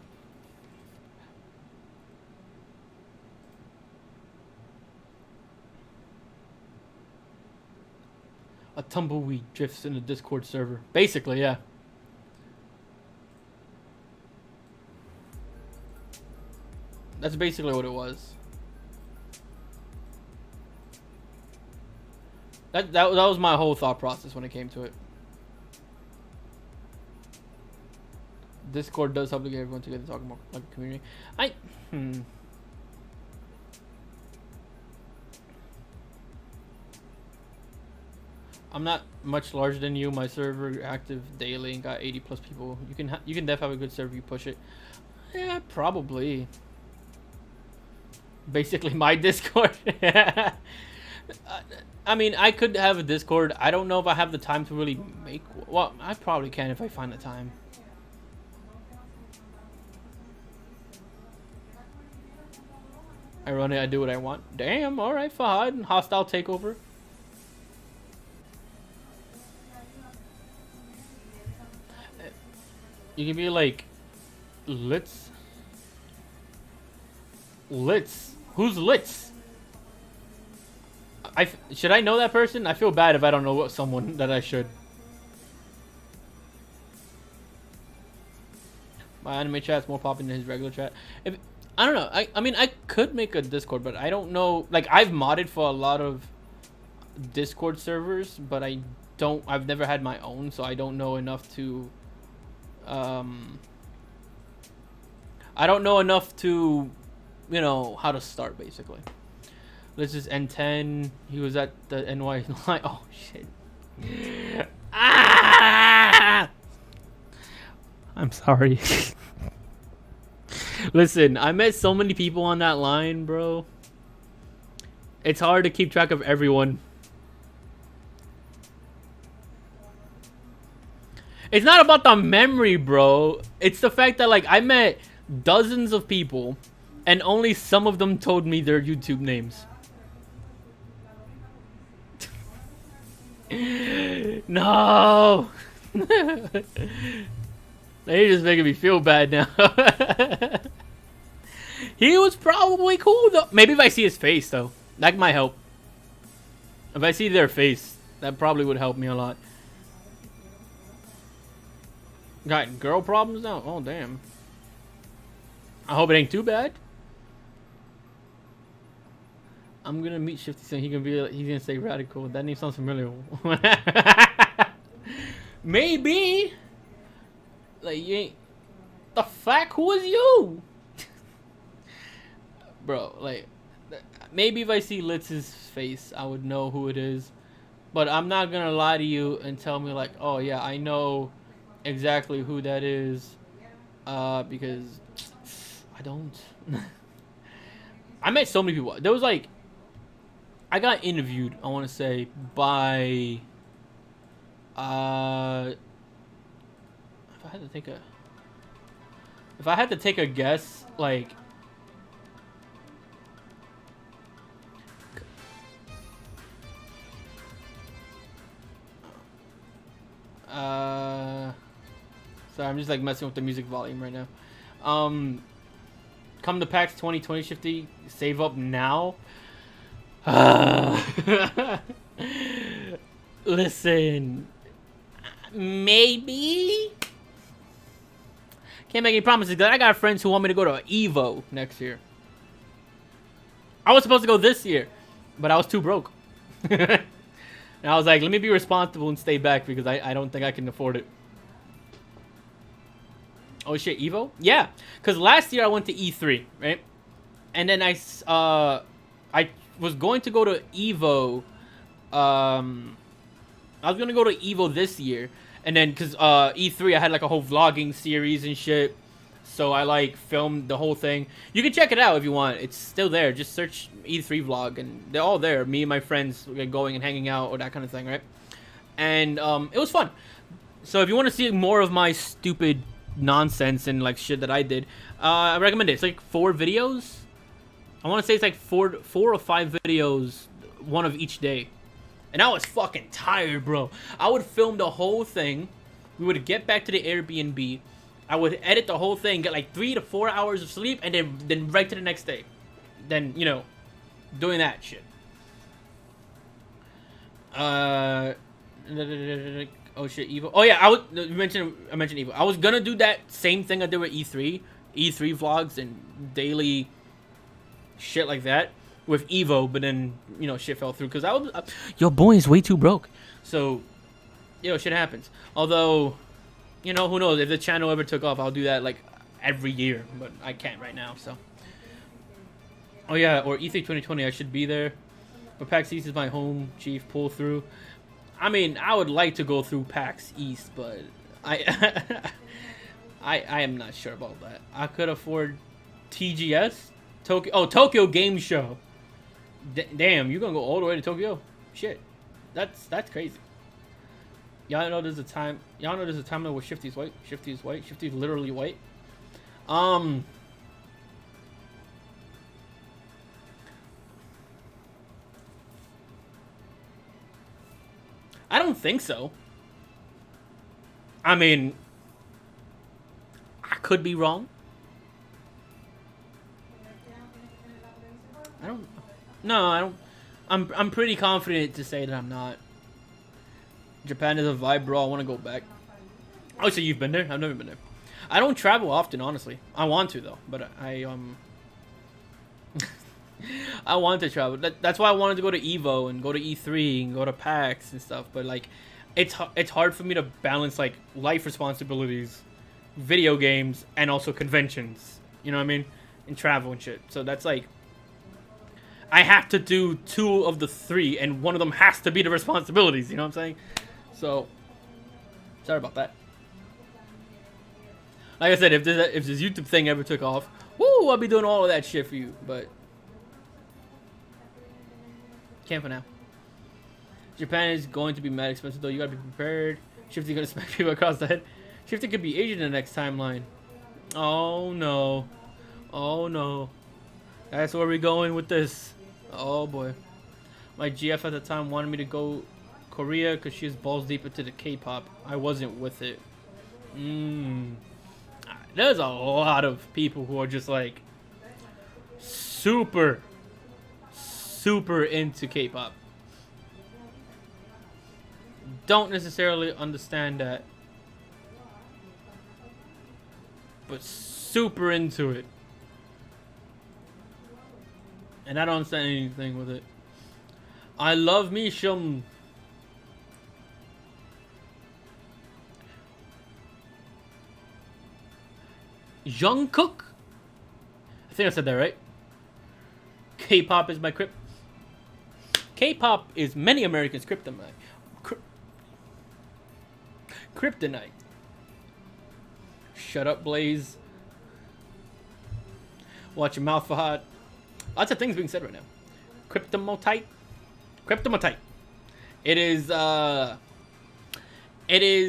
A tumbleweed drifts in a Discord server. Basically, yeah. That's basically what it was. That was my whole thought process when it came to it. Discord does help to get everyone together to talk more like a community. I'm not much larger than you. My server active daily and got 80 plus people. You can definitely have a good server if you push it. Yeah, probably. Basically my Discord. I mean, I could have a Discord. I don't know if I have the time to really make. Well, I probably can if I find the time. I run it. I do what I want. Damn. All right, Fahad. Hostile takeover. You can be like, Litz. Who's Litz? Should I know that person? I feel bad if I don't know someone that I should. My anime chat's more popular than his regular chat. If I don't know. I mean, I could make a Discord, but I don't know. Like, I've modded for a lot of Discord servers, but I've never had my own, so I don't know enough to. I don't know enough to, you know, how to start basically. Let's just N10. He was at the NY line. Oh shit. Ah! I'm sorry. Listen, I met so many people on that line, bro. It's hard to keep track of everyone. It's not about the memory, bro. It's the fact that, like, I met dozens of people and only some of them told me their YouTube names. No. They just making me feel bad now. He was probably cool though. Maybe if I see his face though, that might help. If I see their face, that probably would help me a lot. Got girl problems now? Oh damn. I hope it ain't too bad. I'm gonna meet Shifty soon. He's gonna say radical. That name sounds familiar. Maybe. Like, you ain't. The fuck? Who is you? Bro, like, maybe if I see Litz's face, I would know who it is. But I'm not gonna lie to you and tell me, like, oh yeah, I know exactly who that is. Because I don't. I met so many people. There was like, I got interviewed, I want to say, by if I had to take a guess, like, sorry, I'm just like messing with the music volume right now. Come to PAX 2020, Shifty, save up now. Listen, maybe. Can't make any promises because I got friends who want me to go to Evo next year. I was supposed to go this year, but I was too broke. And I was like, let me be responsible and stay back because I don't think I can afford it. Oh shit, Evo? Yeah, because last year I went to E3, right? And then I was going to go to Evo. I was going to go to Evo this year. And then, because E3, I had like a whole vlogging series and shit. So I like filmed the whole thing. You can check it out if you want. It's still there. Just search E3 vlog and they're all there. Me and my friends going and hanging out or that kind of thing, right? And it was fun. So if you want to see more of my stupid nonsense and like shit that I did, I recommend it. It's like 4 videos. I want to say it's like 4 or 5 videos, one of each day. And I was fucking tired, bro. I would film the whole thing. We would get back to the Airbnb. I would edit the whole thing, get like 3 to 4 hours of sleep, and then right to the next day. Then, you know, doing that shit. Oh shit, Evo. Oh yeah, I mentioned Evo. I was gonna do that same thing I did with E3 vlogs and daily shit like that with Evo, but then, you know, shit fell through because your boy is way too broke. So, you know, shit happens. Although, you know, who knows, if the channel ever took off, I'll do that like every year, but I can't right now. So, oh yeah, or E3 2020, I should be there. But PAX East is my home, chief. Pull through. I mean, I would like to go through PAX East, but I am not sure about that. I could afford TGS, Tokyo Game Show. Damn, you gonna go all the way to Tokyo? Shit, that's crazy. Y'all know there's a time. Y'all know there's a timeline where Shifty's white. Shifty's white. Shifty's literally white. I don't think so. I mean, I could be wrong. I don't. No, I don't. I'm pretty confident to say that I'm not. Japan is a vibe, bro. I want to go back. Oh, so you've been there? I've never been there. I don't travel often, honestly. I want to though, but I want to travel. That's why I wanted to go to Evo and go to E3 and go to PAX and stuff. But like, it's hard for me to balance like life responsibilities, video games, and also conventions. You know what I mean? And travel and shit. So that's like, I have to do 2 of the 3, and one of them has to be the responsibilities. You know what I'm saying? So, sorry about that. Like I said, if this YouTube thing ever took off, woo, I'll be doing all of that shit for you. But can't for now. Japan is going to be mad expensive though. You gotta be prepared. Shifty gonna smack people across the head. Shifty could be Asian in the next timeline. Oh no. Oh no. That's where we're going with this. Oh boy. My GF at the time wanted me to go Korea because she's balls deep into the K-pop. I wasn't with it. There's a lot of people who are just like super into K-pop. Don't necessarily understand that, but super into it. And I don't understand anything with it. I love me some Jungkook. I think I said that right. K-pop is my K-pop is many Americans' kryptonite. Kryptonite. Shut up, Blaze. Watch your mouth, Fahad. Lots of things being said right now. Kryptonite. It is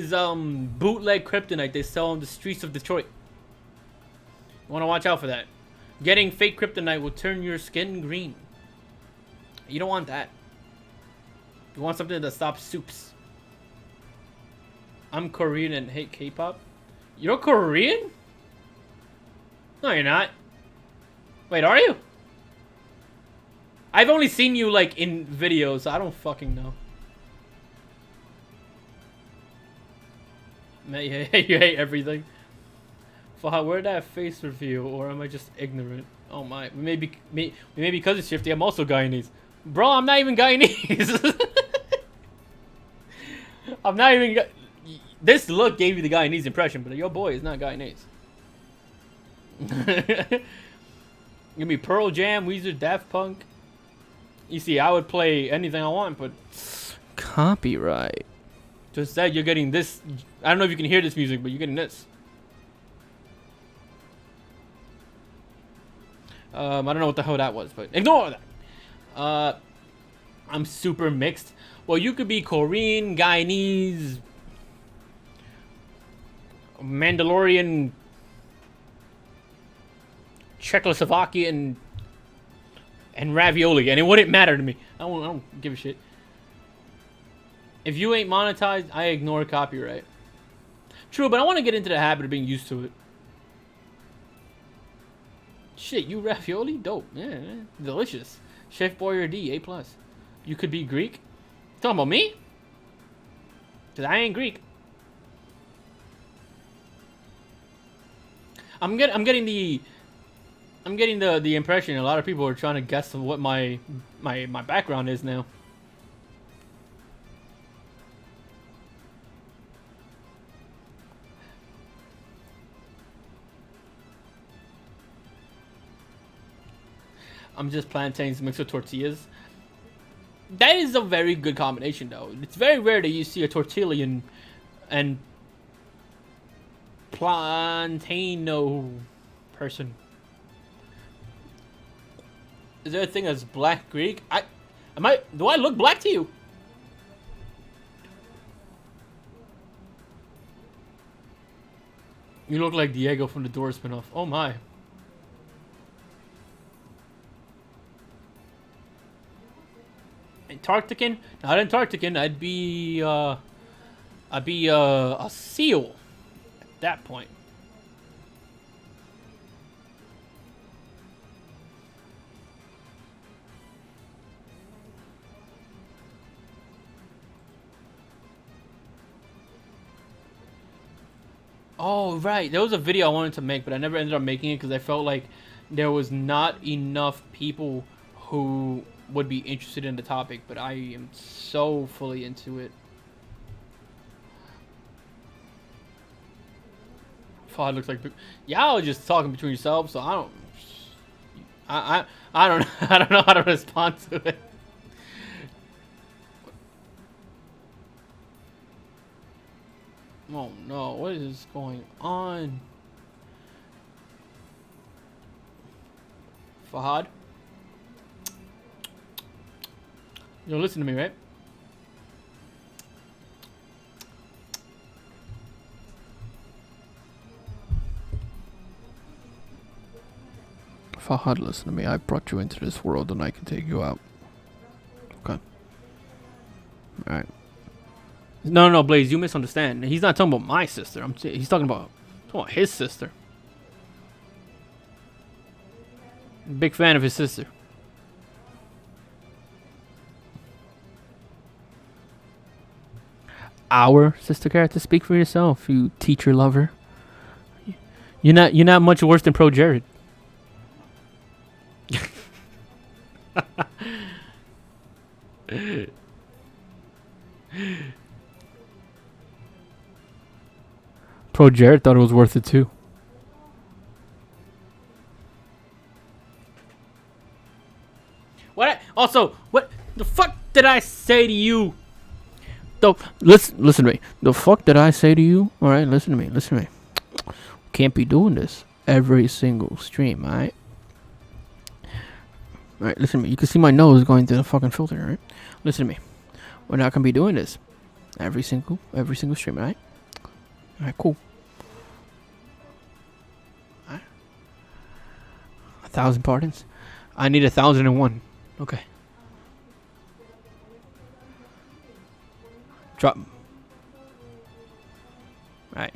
bootleg kryptonite they sell on the streets of Detroit. You want to watch out for that. Getting fake kryptonite will turn your skin green. You don't want that. You want something that stops soups. I'm Korean and hate K-pop. You're Korean? No, you're not. Wait, are you? I've only seen you like in videos. So I don't fucking know. Man, you hate everything. Fuck, where'd that face reveal, or am I just ignorant? Oh my, maybe because it's Shifty, I'm also Guyanese. Bro, I'm not even Guyanese. I'm not even. This look gave you the Guyanese impression, but your boy is not Guyanese. Give me Pearl Jam, Weezer, Daft Punk. You see, I would play anything I want, but Copyright. just that you're getting this. I don't know if you can hear this music, but you're getting this. I don't know what the hell that was, but ignore that. I'm super mixed. Well, you could be Korean, Guyanese, Mandalorian, Czechoslovakian, and ravioli, and it wouldn't matter to me. I don't give a shit. If you ain't monetized, I ignore copyright. True, but I want to get into the habit of being used to it. Shit, you ravioli? Dope. Yeah, man. Delicious. Chef Boyardee, A+. You could be Greek? Talking about me? Cause I ain't Greek. I'm getting the impression a lot of people are trying to guess what my background is now. I'm just plantains mixed with tortillas. That is a very good combination, though. It's very rare that you see a tortilla and plantano person. Is there a thing as Black Greek? Do I look black to you? You look like Diego from the Doors spinoff. Oh my. Antarctican? Not Antarctican. I'd be a seal at that point. Oh, right. There was a video I wanted to make, but I never ended up making it because I felt like there was not enough people who would be interested in the topic, but I am so fully into it. Fod looks like y'all are just talking between yourselves, so I don't I don't know how to respond to it. Oh no, what is going on? Fahad? You don't listen to me, right? Fahad, listen to me. I brought you into this world and I can take you out. Okay. Alright. No, Blaze, you misunderstand. He's not talking about my sister. He's talking about his sister. Big fan of his sister. Our sister character? Speak for yourself, you teacher lover. You're not much worse than Pro Jared. Pro Jared thought it was worth it too. What the fuck did I say to you? Listen to me. The fuck did I say to you? Alright, listen to me. Can't be doing this every single stream, alright? Alright, listen to me. You can see my nose going through the fucking filter, alright? Listen to me. We're not gonna be doing this every single stream, alright? Alright, cool. 1,000 pardons? I need 1,001. Okay. Drop. Right.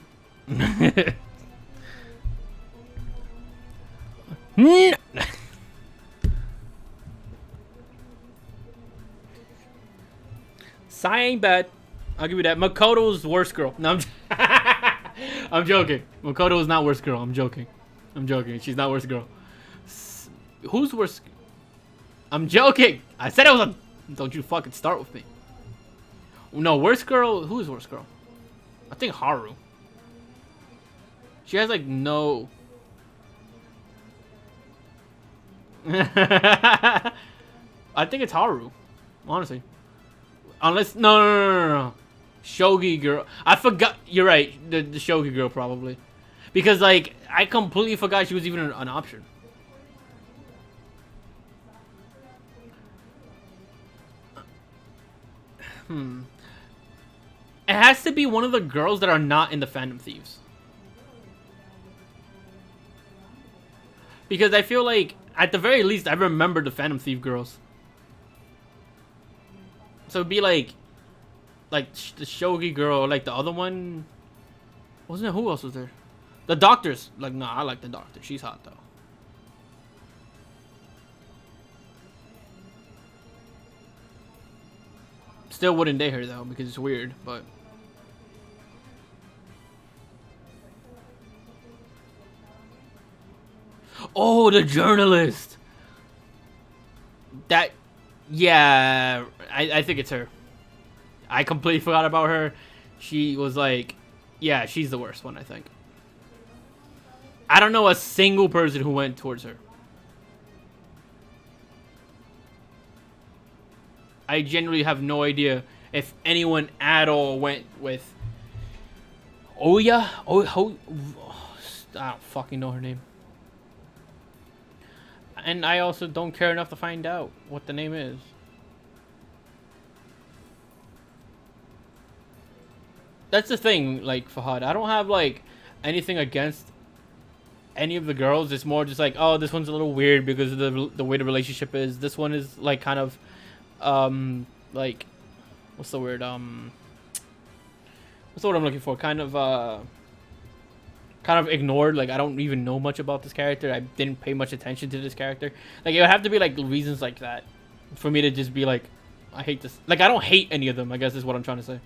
Sai ain't bad. I'll give you that. Makoto's worst girl. No, I'm joking. Makoto is not worst girl. I'm joking. She's not worst girl. Who's worst? I'm joking. I said it was a. Don't you fucking start with me. No, worst girl. Who is worst girl? I think Haru. She has like no. I think it's Haru. Honestly. Unless no. Shogi girl. I forgot. You're right. The Shogi girl probably. Because like I completely forgot she was even an option. It has to be one of the girls that are not in the Phantom Thieves. Because I feel like, at the very least, I remember the Phantom Thief girls. So it'd be like the Shogi girl, or like the other one. Wasn't it? Who else was there? The Doctors. Like, nah, I like the Doctor. She's hot, though. Still wouldn't date her, though, because it's weird, but... Oh, the journalist! That... Yeah, I think it's her. I completely forgot about her. She was like... Yeah, she's the worst one, I think. I don't know a single person who went towards her. I genuinely have no idea if anyone at all went with Oya. I don't fucking know her name. And I also don't care enough to find out what the name is. That's the thing, like, Fahad. I don't have, like, anything against any of the girls. It's more just like, oh, this one's a little weird because of the way the relationship is. This one is, like, kind of... like, what's the word? What's the word I'm looking for? Kind of ignored. Like, I don't even know much about this character. I didn't pay much attention to this character. Like, it would have to be, like, reasons like that for me to just be like, I hate this. Like, I don't hate any of them, I guess is what I'm trying to say.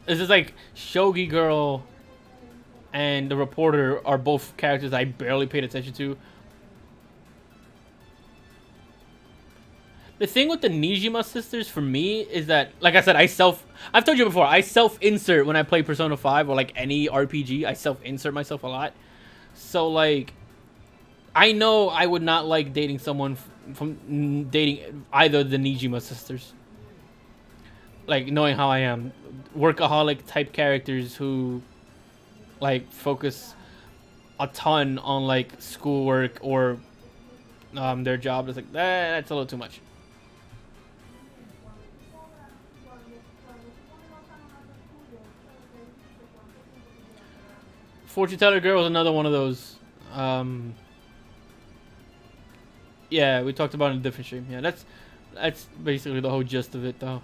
It's just like Shogi Girl and the reporter are both characters I barely paid attention to. The thing with the Nijima sisters for me is that, like I said, I've told you before, I self-insert when I play Persona 5 or like any RPG. I self-insert myself a lot. So like, I know I would not like dating someone from dating either of the Nijima sisters. Like, knowing how I am. Workaholic type characters who like focus a ton on like schoolwork or their job. It's like, that's a little too much. Fortune Teller Girl is another one of those. Yeah, we talked about it in a different stream. Yeah, that's basically the whole gist of it, though.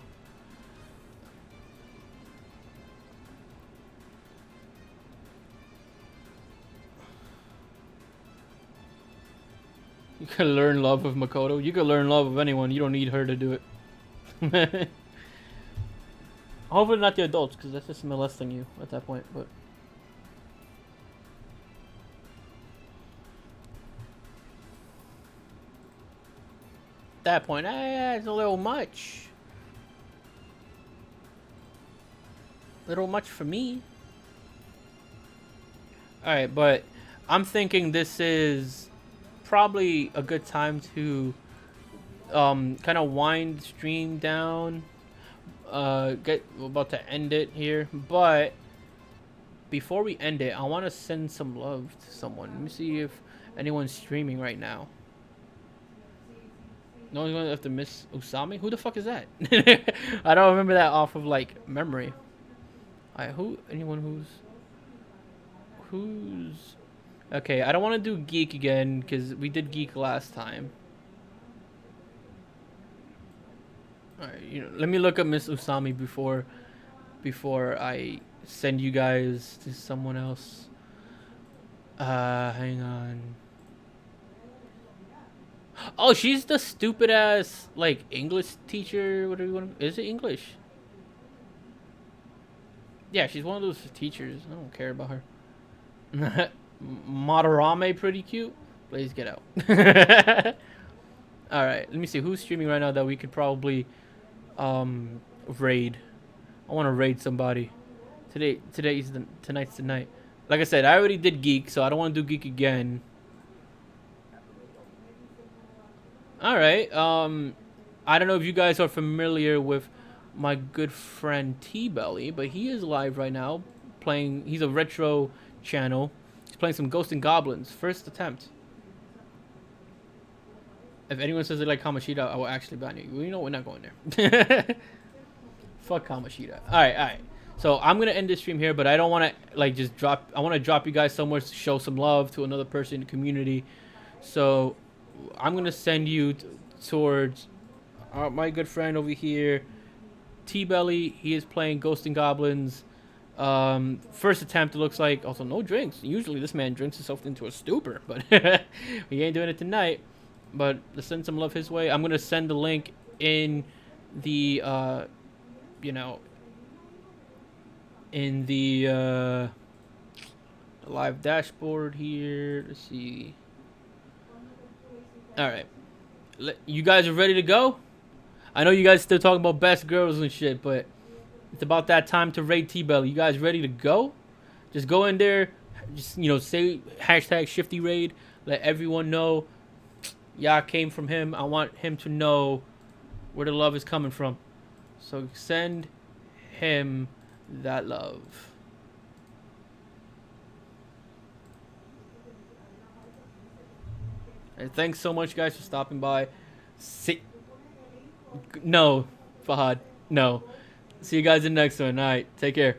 You can learn love with Makoto. You can learn love with anyone. You don't need her to do it. Hopefully not the adults, because that's just molesting you at that point. But that point, it's a little much. Little much for me. Alright, but I'm thinking this is probably a good time to kind of wind the stream down. We're about to end it here, but before we end it, I want to send some love to someone. Let me see if anyone's streaming right now. No one's going to have to miss Usami? Who the fuck is that? I don't remember that off of like memory. Anyone who's okay, I don't want to do Geek again because we did Geek last time. Alright, let me look up Miss Usami before I send you guys to someone else. Hang on. Oh, she's the stupid ass like English teacher. What do you want? Is it English? Yeah, she's one of those teachers. I don't care about her. Madarame, pretty cute. Please get out. All right, let me see who's streaming right now that we could probably raid. I want to raid somebody. Tonight's the night. Like I said, I already did Geek, so I don't want to do Geek again. All right. I don't know if you guys are familiar with my good friend T-Belly, but he is live right now playing. He's a retro channel. He's playing some Ghosts and Goblins. First attempt. If anyone says they like Kamoshida, I will actually ban you. You know, we're not going there. Fuck Kamoshida. All right. So I'm gonna end this stream here, but I don't want to like just drop. I want to drop you guys somewhere to show some love to another person in the community. So I'm gonna send you towards my good friend over here, T-Belly. He is playing Ghosts and Goblins. First attempt, it looks like. Also, no drinks. Usually this man drinks himself into a stupor, but he ain't doing it tonight. But let's send some love his way. I'm gonna send the link in the in the live dashboard here. Let's see. All right, you guys are ready to go? I know you guys still talking about best girls and shit, but it's about that time to raid T-Belly. You guys ready to go? Just go in there. Just say hashtag Shifty Raid. Let everyone know. Yeah, came from him. I want him to know where the love is coming from. So send him that love. And thanks so much, guys, for stopping by. No, Fahad. No. See you guys in the next one. All right. Take care.